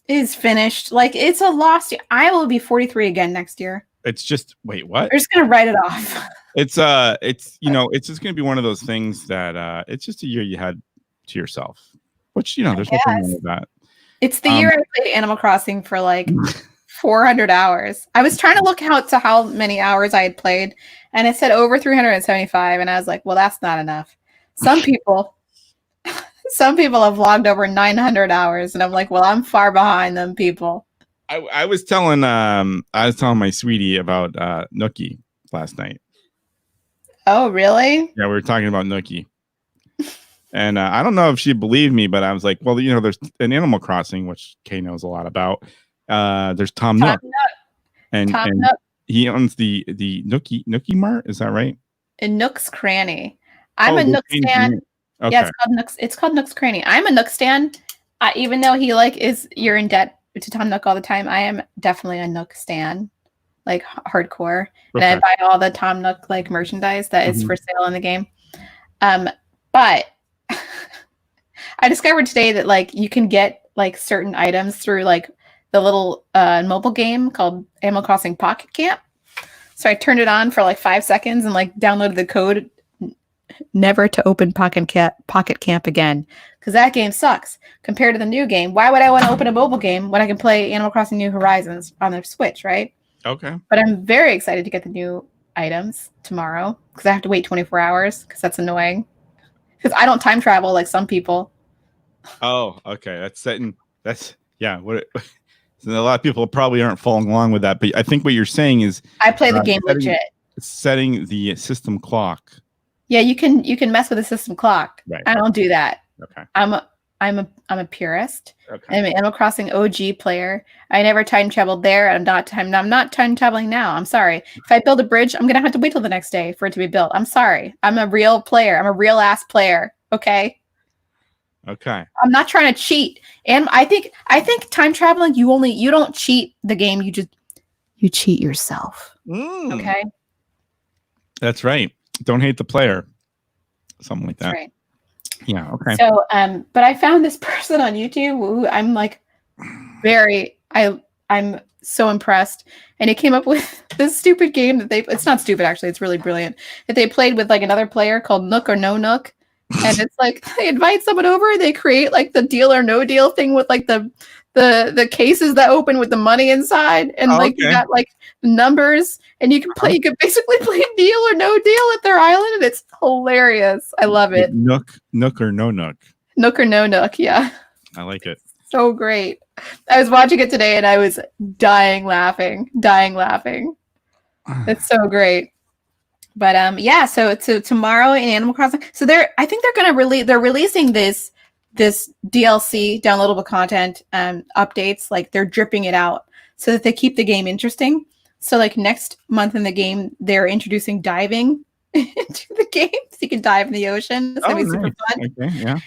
Speaker 1: is finished. Like, it's a loss. I will be 43 again next year.
Speaker 2: It's just what?
Speaker 1: We're just gonna write it off.
Speaker 2: It's just gonna be one of those things that it's just a year you had to yourself. Which there's nothing wrong with that.
Speaker 1: It's the year I played Animal Crossing for like 400 hours. I was trying to look out to how many hours I had played, and it said over 375, and I was like, well, that's not enough. Some people have logged over 900 hours, and I'm like, well, I'm far behind them people.
Speaker 2: I was telling my sweetie about Nookie last night.
Speaker 1: Oh, really?
Speaker 2: Yeah, we were talking about Nookie. And I don't know if she believed me, but I was like, well, there's an Animal Crossing, which Kay knows a lot about. There's Tom Nook. And he owns the Nookie Mart. Is that right?
Speaker 1: In Nook's Cranny. I'm a Nook stan. Okay. Yeah, it's called Nook's Cranny. I'm a Nook stan. Even though you're in debt to Tom Nook all the time, I am definitely a Nook stan, like hardcore. Okay. And I buy all the Tom Nook like merchandise that is for sale in the game. But I discovered today that like you can get like certain items through like the little mobile game called Animal Crossing Pocket Camp. So I turned it on for like 5 seconds and like downloaded the code never to open Pocket Camp again, because that game sucks compared to the new game. Why would I want to open a mobile game when I can play Animal Crossing New Horizons on the Switch, right?
Speaker 2: Okay.
Speaker 1: But I'm very excited to get the new items tomorrow because I have to wait 24 hours because that's annoying. Because I don't time travel like some people.
Speaker 2: Oh, okay. Yeah. A lot of people probably aren't following along with that, but I think what you're saying is
Speaker 1: I play the game legit.
Speaker 2: Setting the system clock.
Speaker 1: Yeah, you can mess with the system clock.
Speaker 2: Right.
Speaker 1: I don't do that.
Speaker 2: Okay.
Speaker 1: I'm a purist.
Speaker 2: Okay.
Speaker 1: I'm an Animal Crossing OG player. I never time traveled there. I'm not time traveling now. I'm sorry. If I build a bridge, I'm gonna have to wait till the next day for it to be built. I'm sorry. I'm a real player. I'm a real ass player. Okay.
Speaker 2: Okay.
Speaker 1: I'm not trying to cheat. And I think time traveling, you don't cheat the game. You cheat yourself. Okay.
Speaker 2: That's right. Don't hate the player. Something like that.
Speaker 1: That's right.
Speaker 2: Yeah. Okay.
Speaker 1: So, but I found this person on YouTube who I'm like I'm so impressed. And it came up with this stupid game that it's not stupid, actually. It's really brilliant. That they played with like another player called Nook or No Nook. And it's like they invite someone over and they create like the deal or no deal thing with like the cases that open with the money inside. And you got like numbers and you can basically play deal or no deal at their island. And it's hilarious. I love it.
Speaker 2: Nook or No Nook.
Speaker 1: Nook or No Nook. Yeah.
Speaker 2: I like it.
Speaker 1: So great. I was watching it today and I was dying laughing. It's so great. But yeah, so tomorrow in Animal Crossing. So I think they're releasing this DLC downloadable content updates, like they're dripping it out so that they keep the game interesting. So like next month in the game, they're introducing diving into the game, so you can dive in the ocean. It's gonna be super fun.
Speaker 2: Okay, yeah.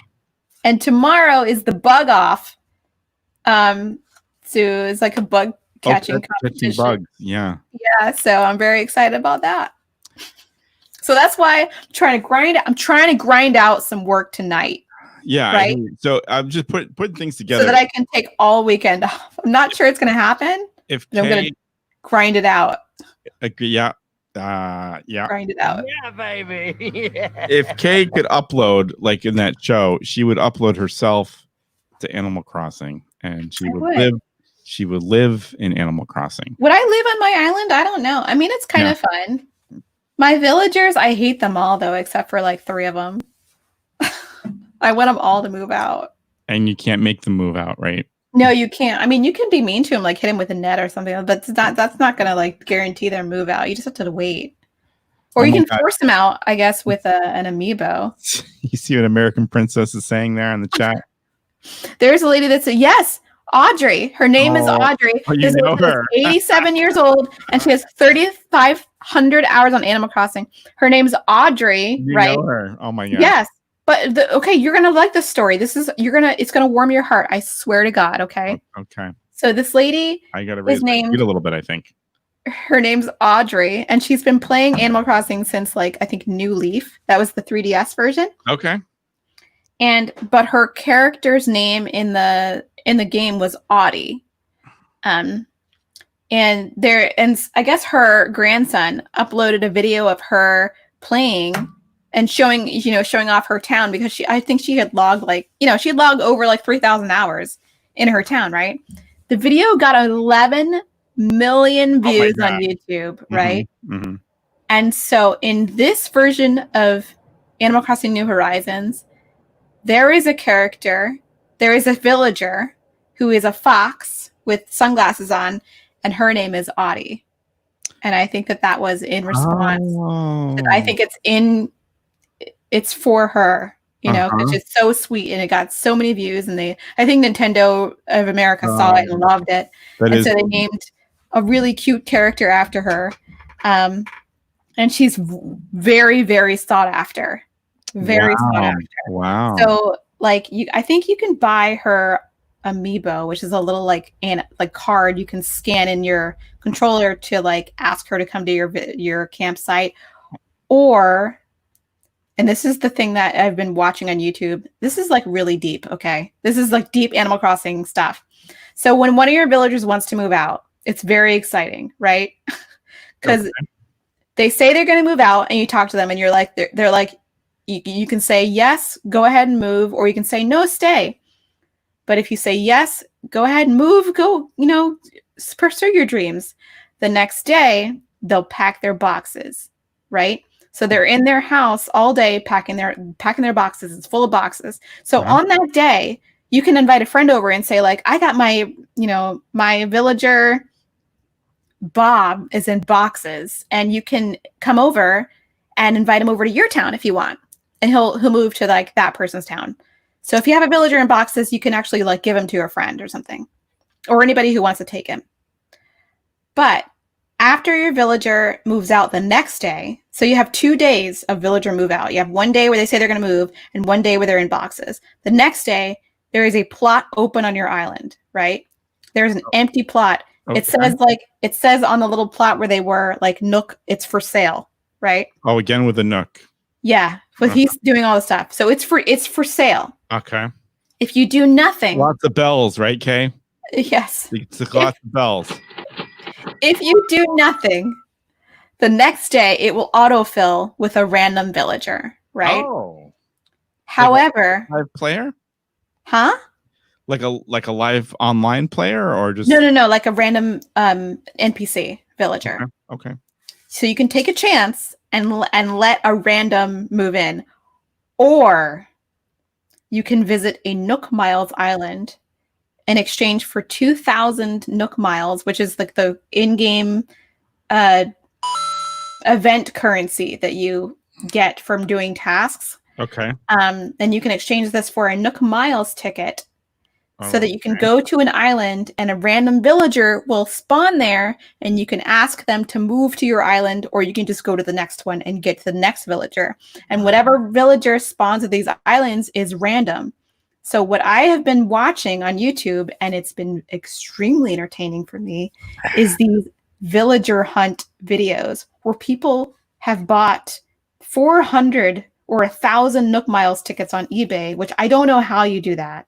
Speaker 1: And tomorrow is the bug off. So it's like a bug catching competition.
Speaker 2: Bugs. Yeah.
Speaker 1: Yeah. So I'm very excited about that. So that's why I'm trying to grind out some work tonight.
Speaker 2: Yeah.
Speaker 1: Right.
Speaker 2: So I'm just putting things together
Speaker 1: so that I can take all weekend off. I'm not sure it's going to happen.
Speaker 2: If
Speaker 1: I'm going to grind it out.
Speaker 2: Yeah.
Speaker 1: Grind it out.
Speaker 6: Yeah, baby. Yeah.
Speaker 2: If Kay could upload, like in that show, she would upload herself to Animal Crossing, and she would live in Animal Crossing.
Speaker 1: Would I live on my island? I don't know. I mean, it's kind of fun. My villagers, I hate them all though, except for like 3 of them. I want them all to move out.
Speaker 2: And you can't make them move out, right?
Speaker 1: No, you can't. I mean, you can be mean to them, like hit him with a net or something, but that's not going to like guarantee their move out. You just have to wait. Or you can force them out, I guess, with an amiibo.
Speaker 2: You see what American Princess is saying there in the chat?
Speaker 1: There's a lady that said, yes, Audrey. Her name is Audrey.
Speaker 2: You know her.
Speaker 1: 87 years old, and she has 3,500 hours on Animal Crossing. Her name's Audrey,
Speaker 2: You
Speaker 1: right?
Speaker 2: know her. Oh my God.
Speaker 1: Yes. But okay, you're gonna like the story. It's gonna warm your heart. I swear to God. Okay.
Speaker 2: Okay.
Speaker 1: So this lady,
Speaker 2: I gotta raise my feet a little bit, I think.
Speaker 1: Her name's Audrey, and she's been playing Animal Crossing since like I think New Leaf. That was the 3DS version.
Speaker 2: Okay.
Speaker 1: But her character's name in the game was Audie. And I guess her grandson uploaded a video of her playing and showing off her town, because I think she had logged she had logged over like 3,000 hours in her town, right? The video got 11 million views on YouTube, right?
Speaker 2: Mm-hmm.
Speaker 1: And so in this version of Animal Crossing New Horizons, there is a villager who is a fox with sunglasses on, and her name is Audie. And I think that was in response. I think it's for her, because it's so sweet and it got so many views, and I think Nintendo of America saw it and loved it. So they named a really cute character after her. And she's very, very sought after. Very sought after.
Speaker 2: Wow.
Speaker 1: So I think you can buy her amiibo, which is a little like card you can scan in your controller to like ask her to come to your campsite. And this is the thing that I've been watching on YouTube. This is like really deep, okay? This is like deep Animal Crossing stuff. So when one of your villagers wants to move out, it's very exciting, right? Because they say they're going to move out, and you talk to them, and you're like, they're like, you can say yes, go ahead and move, or you can say no, stay. But if you say yes, go ahead and move, go, pursue your dreams. The next day, they'll pack their boxes, right? So they're in their house all day packing their boxes. It's full of boxes. So on that day, you can invite a friend over and say, like, I got my villager Bob is in boxes, and you can come over and invite him over to your town if you want. And he'll move to like that person's town. So if you have a villager in boxes, you can actually like give him to a friend or something, or anybody who wants to take him. But after your villager moves out the next day, so you have 2 days of villager move out. You have one day where they say they're going to move, and one day where they're in boxes. The next day, there is a plot open on your island, right? There's an empty plot. Okay. It says on the little plot where they were, like, Nook, it's for sale, right?
Speaker 2: Oh, again with the Nook.
Speaker 1: Yeah, but he's doing all the stuff. So it's for sale.
Speaker 2: Okay.
Speaker 1: If you do nothing.
Speaker 2: Lots of bells, right, Kay?
Speaker 1: Yes.
Speaker 2: It's lots of bells.
Speaker 1: If you do nothing, the next day it will autofill with a random villager, right?
Speaker 2: Oh.
Speaker 1: However,
Speaker 2: like a live player?
Speaker 1: Huh?
Speaker 2: Like a live online player, or just
Speaker 1: No, like a random NPC villager.
Speaker 2: Okay.
Speaker 1: So you can take a chance and let a random move in, or you can visit a Nook Miles island in exchange for 2,000 Nook Miles, which is like the in-game event currency that you get from doing tasks.
Speaker 2: Okay.
Speaker 1: And you can exchange this for a Nook Miles ticket so that you can go to an island and a random villager will spawn there and you can ask them to move to your island, or you can just go to the next one and get to the next villager. And whatever villager spawns at these islands is random. So what I have been watching on YouTube, and it's been extremely entertaining for me, is these villager hunt videos where people have bought 400 or 1,000 Nook Miles tickets on eBay, which I don't know how you do that.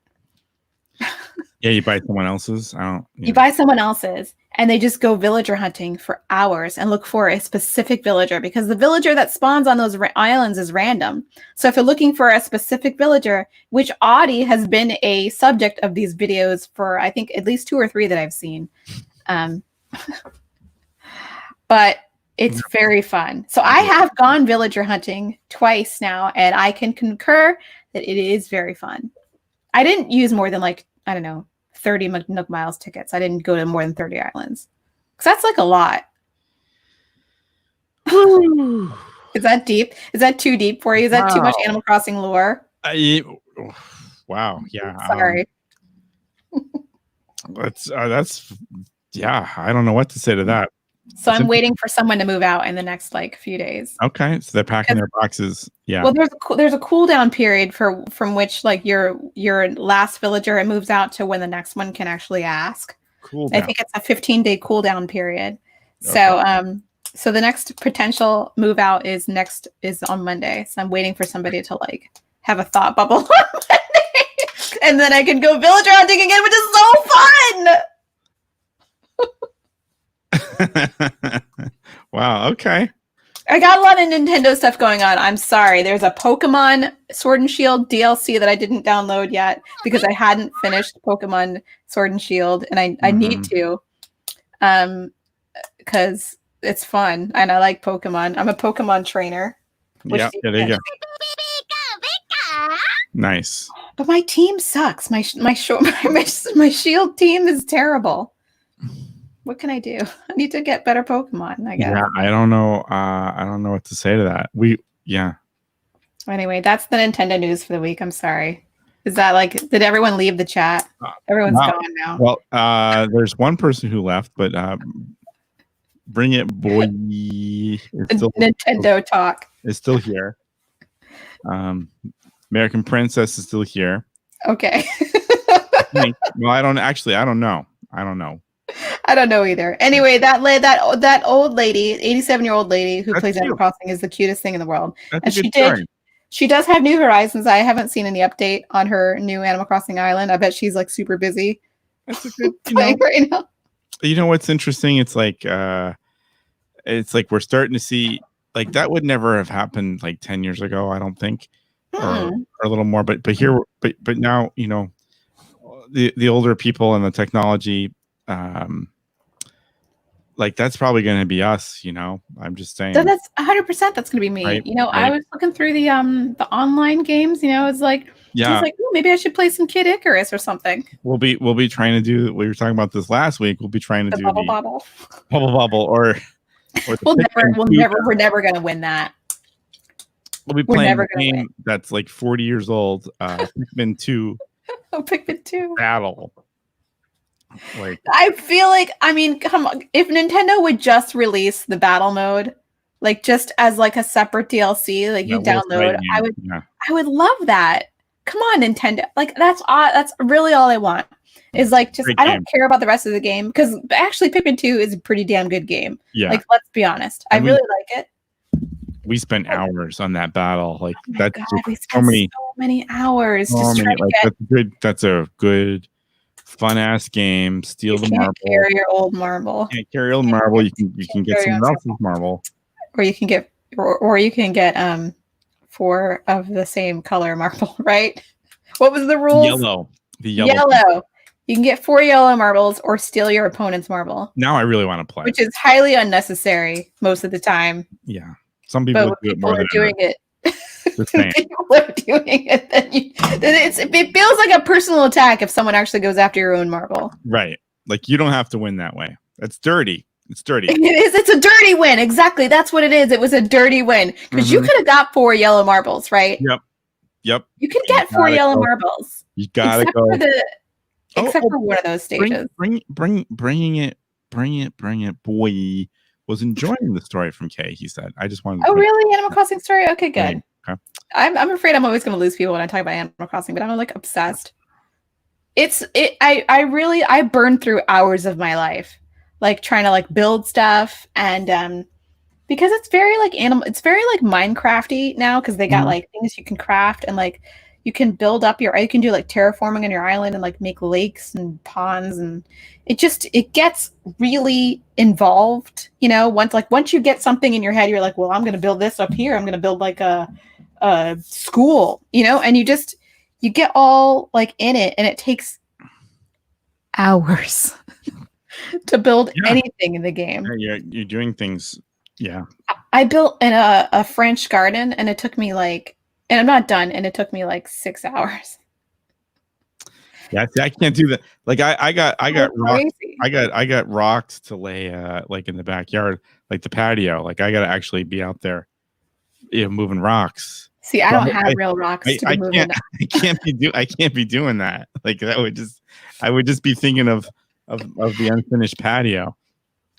Speaker 2: Yeah, you buy someone else's.
Speaker 1: You buy someone else's, and they just go villager hunting for hours and look for a specific villager, because the villager that spawns on those islands is random. So if you're looking for a specific villager, which Audie has been a subject of these videos for, I think, at least 2 or 3 that I've seen. But it's very fun. So I have gone villager hunting twice now, and I can concur that it is very fun. I didn't use more than 30 Nook Miles tickets. I didn't go to more than 30 islands. Because that's like a lot. Is that deep? Is that too deep for you? Is that too much Animal Crossing lore?
Speaker 2: Wow. Yeah.
Speaker 1: Sorry.
Speaker 2: That's I don't know what to say to that.
Speaker 1: So I'm waiting for someone to move out in the next few days.
Speaker 2: Okay, so they're packing their boxes. Yeah.
Speaker 1: Well, there's a cooldown period from which your last villager moves out to when the next one can actually ask.
Speaker 2: Cool.
Speaker 1: I think it's a 15-day cooldown period. Okay. So the next potential move out is on Monday. So I'm waiting for somebody to have a thought bubble on Monday, and then I can go villager hunting again, which is so fun.
Speaker 2: Wow. Okay.
Speaker 1: I got a lot of Nintendo stuff going on. I'm sorry. There's a Pokemon Sword and Shield DLC that I didn't download yet because I hadn't finished Pokemon Sword and Shield, and I need to, because it's fun and I like Pokemon. I'm a Pokemon trainer.
Speaker 2: Yeah, there you go. Nice.
Speaker 1: But my team sucks. My Shield team is terrible. What can I do? I need to get better Pokemon, I guess.
Speaker 2: Yeah, I don't know. I don't know what to say to that.
Speaker 1: Anyway, that's the Nintendo news for the week. I'm sorry. Is that did everyone leave the chat? Everyone's gone now.
Speaker 2: Well, there's one person who left, but bring it, boy.
Speaker 7: Nintendo talk.
Speaker 2: Is still here. American Princess is still here.
Speaker 7: Okay.
Speaker 2: Well, I don't know.
Speaker 7: I don't know either. Anyway, that old lady, 87-year-old lady who plays Animal Crossing is the cutest thing in the world.
Speaker 2: That's
Speaker 7: and she does have New Horizons. I haven't seen any update on her new Animal Crossing island. I bet she's super busy.
Speaker 2: That's a good
Speaker 7: playing right now.
Speaker 2: You know what's interesting? It's we're starting to see that would never have happened 10 years ago, I don't think. Or a little more, but now, the older people and the technology, that's probably going to be us, I'm just saying.
Speaker 7: So that's 100%. That's going to be me.
Speaker 2: Right,
Speaker 7: I was looking through the online games, it's I was maybe I should play some Kid Icarus or something.
Speaker 2: We'll be trying to do, we were talking about this last week. We'll be trying to do
Speaker 7: Bubble Bobble.
Speaker 2: Bubble Bobble or
Speaker 7: we're never going to win that.
Speaker 2: We'll be playing a game that's 40 years old, Pikmin 2.
Speaker 7: Oh, Pikmin 2.
Speaker 2: Battle.
Speaker 7: I feel come on, if Nintendo would just release the battle mode, just as a separate DLC, you download, I would love that. Come on, Nintendo. That's really all I want. Is I don't care about the rest of the game, because actually Pikmin 2 is a pretty damn good game.
Speaker 2: Yeah.
Speaker 7: Let's be honest. I really like it.
Speaker 2: We spent hours on that battle. We spent
Speaker 7: so many hours just trying to get.
Speaker 2: That's a good, fun ass game. Steal the marble.
Speaker 7: Carry your old marble.
Speaker 2: You can't carry old marble. You can get someone else's marble.
Speaker 7: Or you can get 4 of the same color marble, right? What was the rules?
Speaker 2: Yellow.
Speaker 7: Yellow. You can get 4 yellow marbles or steal your opponent's marble.
Speaker 2: Now I really want to play.
Speaker 7: Which is highly unnecessary most of the time.
Speaker 2: Yeah. Some people do it more than
Speaker 7: doing it.
Speaker 2: People
Speaker 7: are doing it. It feels like a personal attack if someone actually goes after your own marble.
Speaker 2: Right. You don't have to win that way. That's dirty. It's dirty.
Speaker 7: It is. It's a dirty win. Exactly. That's what it is. It was a dirty win because you could have got 4 yellow marbles, right?
Speaker 2: Yep.
Speaker 7: You can get 4 yellow marbles.
Speaker 2: You gotta
Speaker 7: except
Speaker 2: go.
Speaker 7: Except for one of those stages.
Speaker 2: Bringing it. Boy was enjoying the story from Kay. He said, "I just wanted."
Speaker 7: Oh, really? Animal Crossing story? Okay, good.
Speaker 2: Right. Okay.
Speaker 7: I'm afraid I'm always going to lose people when I talk about Animal Crossing, but I'm like obsessed. I burned through hours of my life, like trying to like build stuff, and because it's very like Minecrafty now because they got like things you can craft and like you can build up you can do like terraforming on your island and like make lakes and ponds, and it gets really involved, once you get something in your head, you're like, well, I'm going to build this up here. I'm going to build like a school, and you get all like in it, and it takes hours to build anything in the game.
Speaker 2: You're doing things. Yeah.
Speaker 7: I built a French garden, and it took me and I'm not done, and it took me like 6 hours.
Speaker 2: Yeah, see, I can't do that. Like I got rocks. I got rocks to lay like in the backyard, like the patio. Like I got to actually be out there, moving rocks.
Speaker 7: See, I don't have real rocks to be moving.
Speaker 2: I can't be doing that. Like I would just be thinking of the unfinished patio.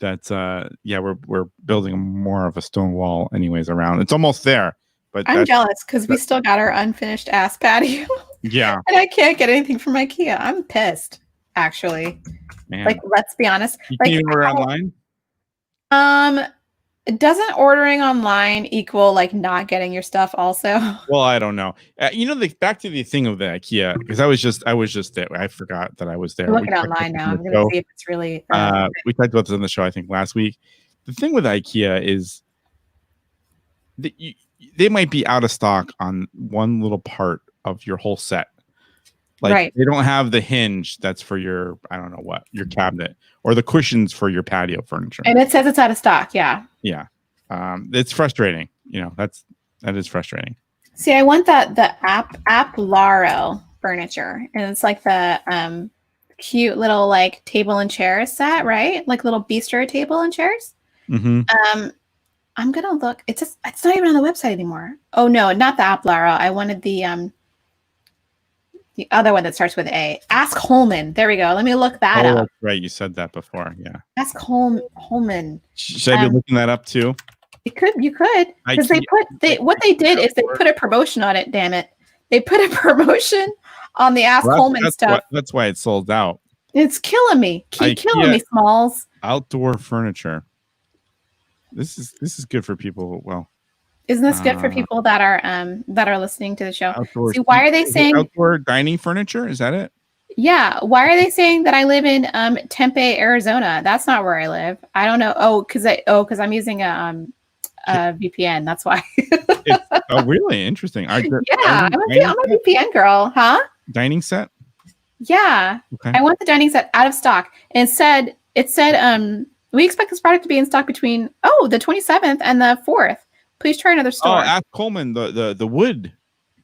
Speaker 2: That's we're building more of a stone wall anyways around. It's almost there. But
Speaker 7: I'm jealous because we still got our unfinished ass patio.
Speaker 2: Yeah.
Speaker 7: And I can't get anything from IKEA. I'm pissed, actually.
Speaker 2: Man.
Speaker 7: Like, let's be honest.
Speaker 2: You can't even order online?
Speaker 7: Doesn't ordering online equal like not getting your stuff also?
Speaker 2: Well, I don't know. Back to the thing of the IKEA, because I was just there. I forgot that I was there.
Speaker 7: I'm looking online now. I'm going to see if it's really.
Speaker 2: We talked about this on the show, I think, last week. The thing with IKEA is that they might be out of stock on one little part of your whole set. Like they don't have the hinge that's for your, I don't know what, your cabinet, or the cushions for your patio furniture.
Speaker 7: And it says it's out of stock. Yeah.
Speaker 2: Yeah. It's frustrating. That is frustrating.
Speaker 7: See, I want the Aplaro furniture, and it's like the cute little like table and chairs set, right? Like little bistro table and chairs.
Speaker 2: Mm-hmm.
Speaker 7: I'm gonna look. It's not even on the website anymore. Oh no, not the Aplaro. I wanted the other one that starts with A. Ask Holman. There we go. Let me look that up.
Speaker 2: That's right. You said that before. Yeah.
Speaker 7: Ask Holman.
Speaker 2: Should I be looking that up too?
Speaker 7: You could because what they did is they put a promotion on it. Damn it! They put a promotion on the Ask Holman stuff.
Speaker 2: That's why it sold out.
Speaker 7: It's killing me. Keep killing me, Smalls.
Speaker 2: Outdoor furniture. This is good for people. Well,
Speaker 7: isn't this good for people that are listening to the show? See, why are they saying
Speaker 2: outdoor dining furniture? Is that it?
Speaker 7: Yeah. Why are they saying that I live in Tempe, Arizona? That's not where I live. I don't know. Oh, because I'm using a VPN. That's why.
Speaker 2: Really interesting.
Speaker 7: I'm a VPN girl, huh?
Speaker 2: Dining set.
Speaker 7: Yeah. Okay. I want the dining set out of stock, and it said we expect this product to be in stock between the 27th and the 4th. Please try another store.
Speaker 2: Oh, ask Coleman, the wood.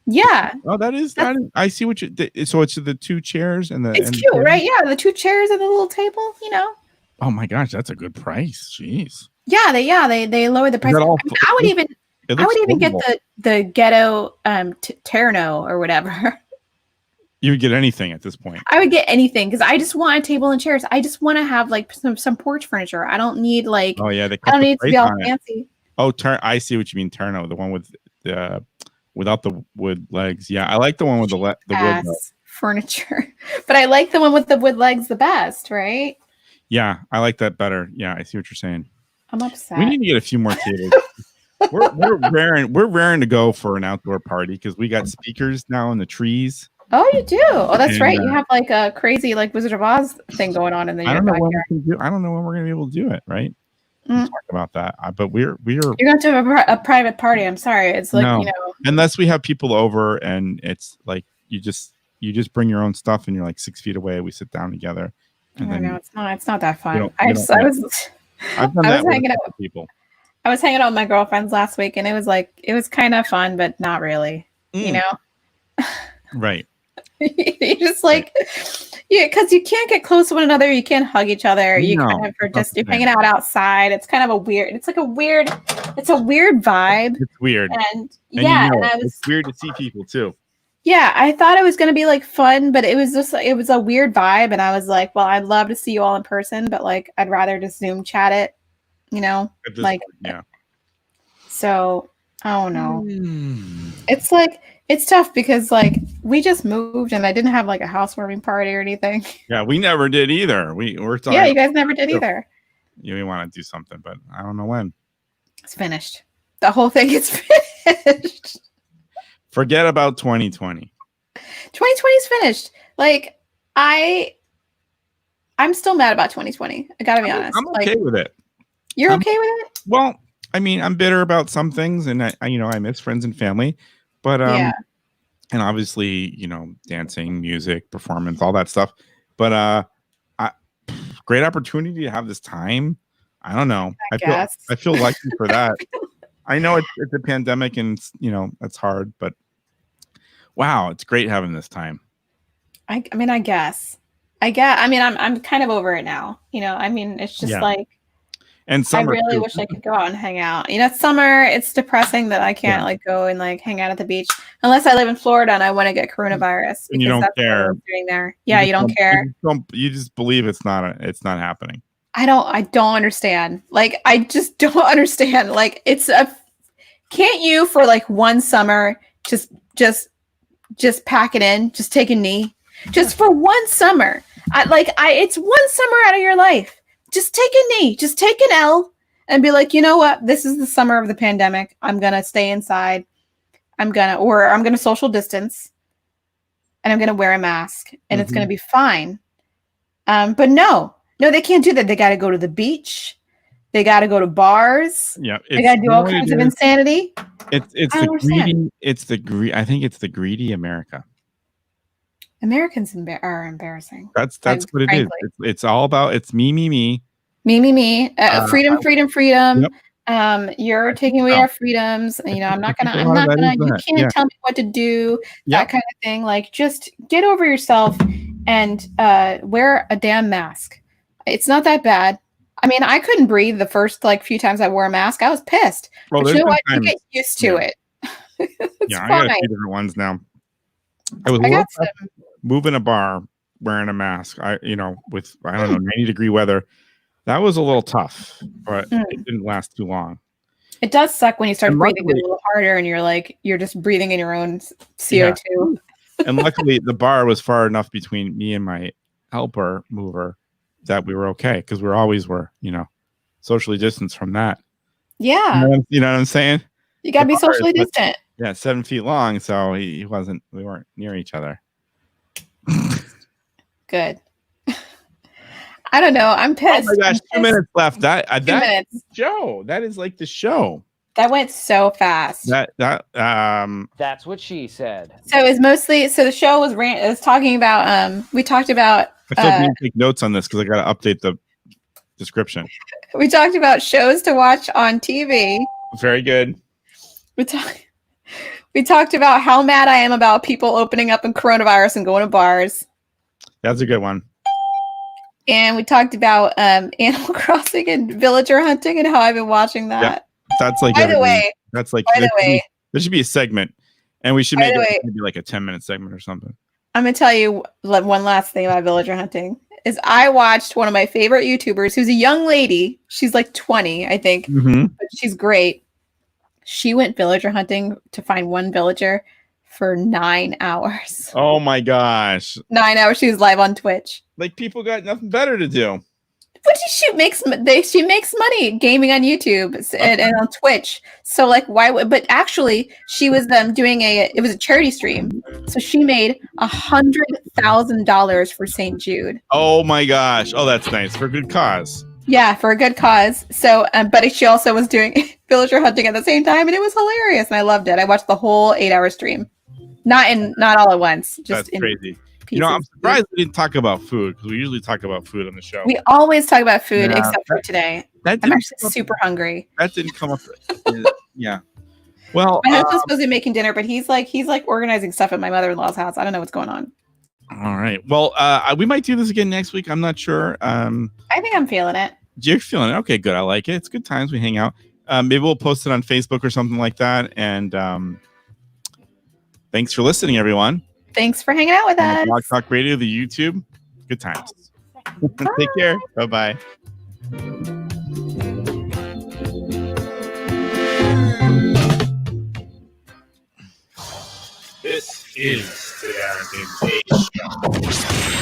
Speaker 7: Yeah.
Speaker 2: Oh, that is. I see what you. So it's the 2 chairs and the.
Speaker 7: It's cute, right? Yeah, the 2 chairs and the little table.
Speaker 2: Oh my goch, that's a good price. Jeez.
Speaker 7: Yeah, they lowered the price. I would even get the ghetto Terno or whatever.
Speaker 2: You would get anything at this point.
Speaker 7: I would get anything because I just want a table and chairs. I just want to have like some porch furniture. I don't need like.
Speaker 2: Oh yeah,
Speaker 7: I don't need it to be all fancy.
Speaker 2: Oh, I see what you mean, Terno, the one with the without the wood legs. Yeah, I like the one with the wood
Speaker 7: furniture, but I like the one with the wood legs the best, right?
Speaker 2: Yeah, I like that better. Yeah, I see what you're saying.
Speaker 7: I'm upset.
Speaker 2: We need to get a few more tables. we're raring to go for an outdoor party because we got speakers now in the trees.
Speaker 7: Oh, you do? Oh, that's right. You have like a crazy like Wizard of Oz thing going on in the backyard.
Speaker 2: I don't know when we're going to be able to do it, right? We'll talk about that. But we're
Speaker 7: you're going to have a private party. I'm sorry. It's like,
Speaker 2: unless we have people over and it's like you just bring your own stuff and you're like 6 feet away. We sit down together.
Speaker 7: No, it's not that fun. I was hanging out with people. I was hanging out with my girlfriends last week, and it was kind of fun, but not really. Right. You just like, because you can't get close to one another. You can't hug each other. You kind of are just, you're hanging out outside. It's kind of it's a weird vibe.
Speaker 2: It's weird.
Speaker 7: And yeah, and
Speaker 2: it's weird to see people too.
Speaker 7: Yeah, I thought it was going to be like fun, but it was a weird vibe. And I was like, well, I'd love to see you all in person, but like, I'd rather just Zoom chat it, like,
Speaker 2: yeah.
Speaker 7: So I don't know. It's like, it's tough because like we just moved and I didn't have like a housewarming party or anything.
Speaker 2: Yeah, we never did either. We're talking.
Speaker 7: Yeah, you guys never did either.
Speaker 2: Yeah, we want to do something, but I don't know when.
Speaker 7: It's finished. The whole thing is finished.
Speaker 2: Forget about 2020.
Speaker 7: 2020 is finished. Like I'm still mad about 2020. I gotta be honest.
Speaker 2: I'm okay with it.
Speaker 7: You're okay with it?
Speaker 2: Well, I mean, I'm bitter about some things, and I miss friends and family, but and obviously, dancing, music, performance, all that stuff. But great opportunity to have this time. I don't know. I feel lucky for that. I know it's a pandemic, and it's hard, but wow, it's great having this time.
Speaker 7: I mean, I guess. I'm kind of over it now. It's just like. And summer, I really wish I could go out and hang out. Summer, it's depressing that I can't like go and like hang out at the beach unless I live in Florida and I want to get coronavirus.
Speaker 2: And you don't care.
Speaker 7: What I'm doing there. Yeah, you don't care.
Speaker 2: You just believe it's not happening.
Speaker 7: I don't understand. Like, I just don't understand. Like, can't you for like one summer just pack it in, just take a knee, just for one summer. It's one summer out of your life. Just take a knee, just take an L and be like, you know what? This is the summer of the pandemic. I'm going to stay inside. I'm going to social distance and I'm going to wear a mask and it's going to be fine. But no, they can't do that. They got to go to the beach. They got to go to bars.
Speaker 2: Yeah.
Speaker 7: They got to do all kinds of insanity.
Speaker 2: I think it's the greedy America.
Speaker 7: Americans are embarrassing.
Speaker 2: That's what it is. It's all about me. Me.
Speaker 7: Freedom.
Speaker 2: Yep.
Speaker 7: You're taking away our freedoms. I'm not gonna. You can't tell me what to do. That kind of thing. Like, just get over yourself and wear a damn mask. It's not that bad. I mean, I couldn't breathe the first few times I wore a mask. I was pissed. Well, but you know what? You get used to it. It's
Speaker 2: fine. I got a few different ones now. I was moving a bar wearing a mask. With 90-degree weather. That was a little tough, but it didn't last too long.
Speaker 7: It does suck when you start breathing a little harder and you're just breathing in your own CO2.
Speaker 2: Yeah. And luckily the bar was far enough between me and my helper mover that we were okay because we always were, socially distanced from that.
Speaker 7: Yeah.
Speaker 2: You know what I'm saying?
Speaker 7: You got to be socially distant.
Speaker 2: Yeah, 7 feet long, so we weren't near each other.
Speaker 7: Good. I don't know. I'm pissed.
Speaker 2: Oh my gosh, 2 minutes left.
Speaker 7: 2 minutes.
Speaker 2: Joe, that is like the show.
Speaker 7: That went so fast.
Speaker 10: That's what she said.
Speaker 7: So the show was talking about we talked about
Speaker 2: I feel like we need to take notes on this because I gotta update the description.
Speaker 7: We talked about shows to watch on TV.
Speaker 2: Very good.
Speaker 7: We talked about how mad I am about people opening up in coronavirus and going to bars.
Speaker 2: That's a good one.
Speaker 7: And we talked about Animal Crossing and villager hunting and how I've been watching that.
Speaker 2: Yeah, that's like.
Speaker 7: By the way,
Speaker 2: there should be a segment, and we should make it maybe like a 10-minute segment or something.
Speaker 7: I'm gonna tell you one last thing about villager hunting. Is I watched one of my favorite YouTubers, who's a young lady. She's like 20, I think, but she's great. She went villager hunting to find one villager for 9 hours.
Speaker 2: Oh my gosh.
Speaker 7: 9 hours. She was live on Twitch.
Speaker 2: Like, people got nothing better to do.
Speaker 7: But she makes money gaming on YouTube and on Twitch. So why? But actually, she was doing it was a charity stream. So she made $100,000 for St. Jude.
Speaker 2: Oh my gosh! Oh, that's nice for a good cause.
Speaker 7: Yeah, for a good cause. So, but she also was doing villager hunting at the same time, and it was hilarious, and I loved it. I watched the whole 8-hour stream, not all at once. Just
Speaker 2: that's crazy. I'm surprised we didn't talk about food because we usually talk about food on the show.
Speaker 7: We always talk about food except for today. I'm actually super hungry.
Speaker 2: That didn't come up. Yeah. Well,
Speaker 7: my husband's supposed to be making dinner, but he's like organizing stuff at my mother-in-law's house. I don't know what's going on.
Speaker 2: All right. Well, we might do this again next week. I'm not sure.
Speaker 7: I think I'm feeling it.
Speaker 2: You're feeling it. Okay, good. I like it. It's good times. We hang out. Maybe we'll post it on Facebook or something like that. And thanks for listening, everyone.
Speaker 7: Thanks for hanging out with us.
Speaker 2: Blog Talk Radio, the YouTube. Good times. Take care. Bye-bye.
Speaker 3: This is the Darren K Show.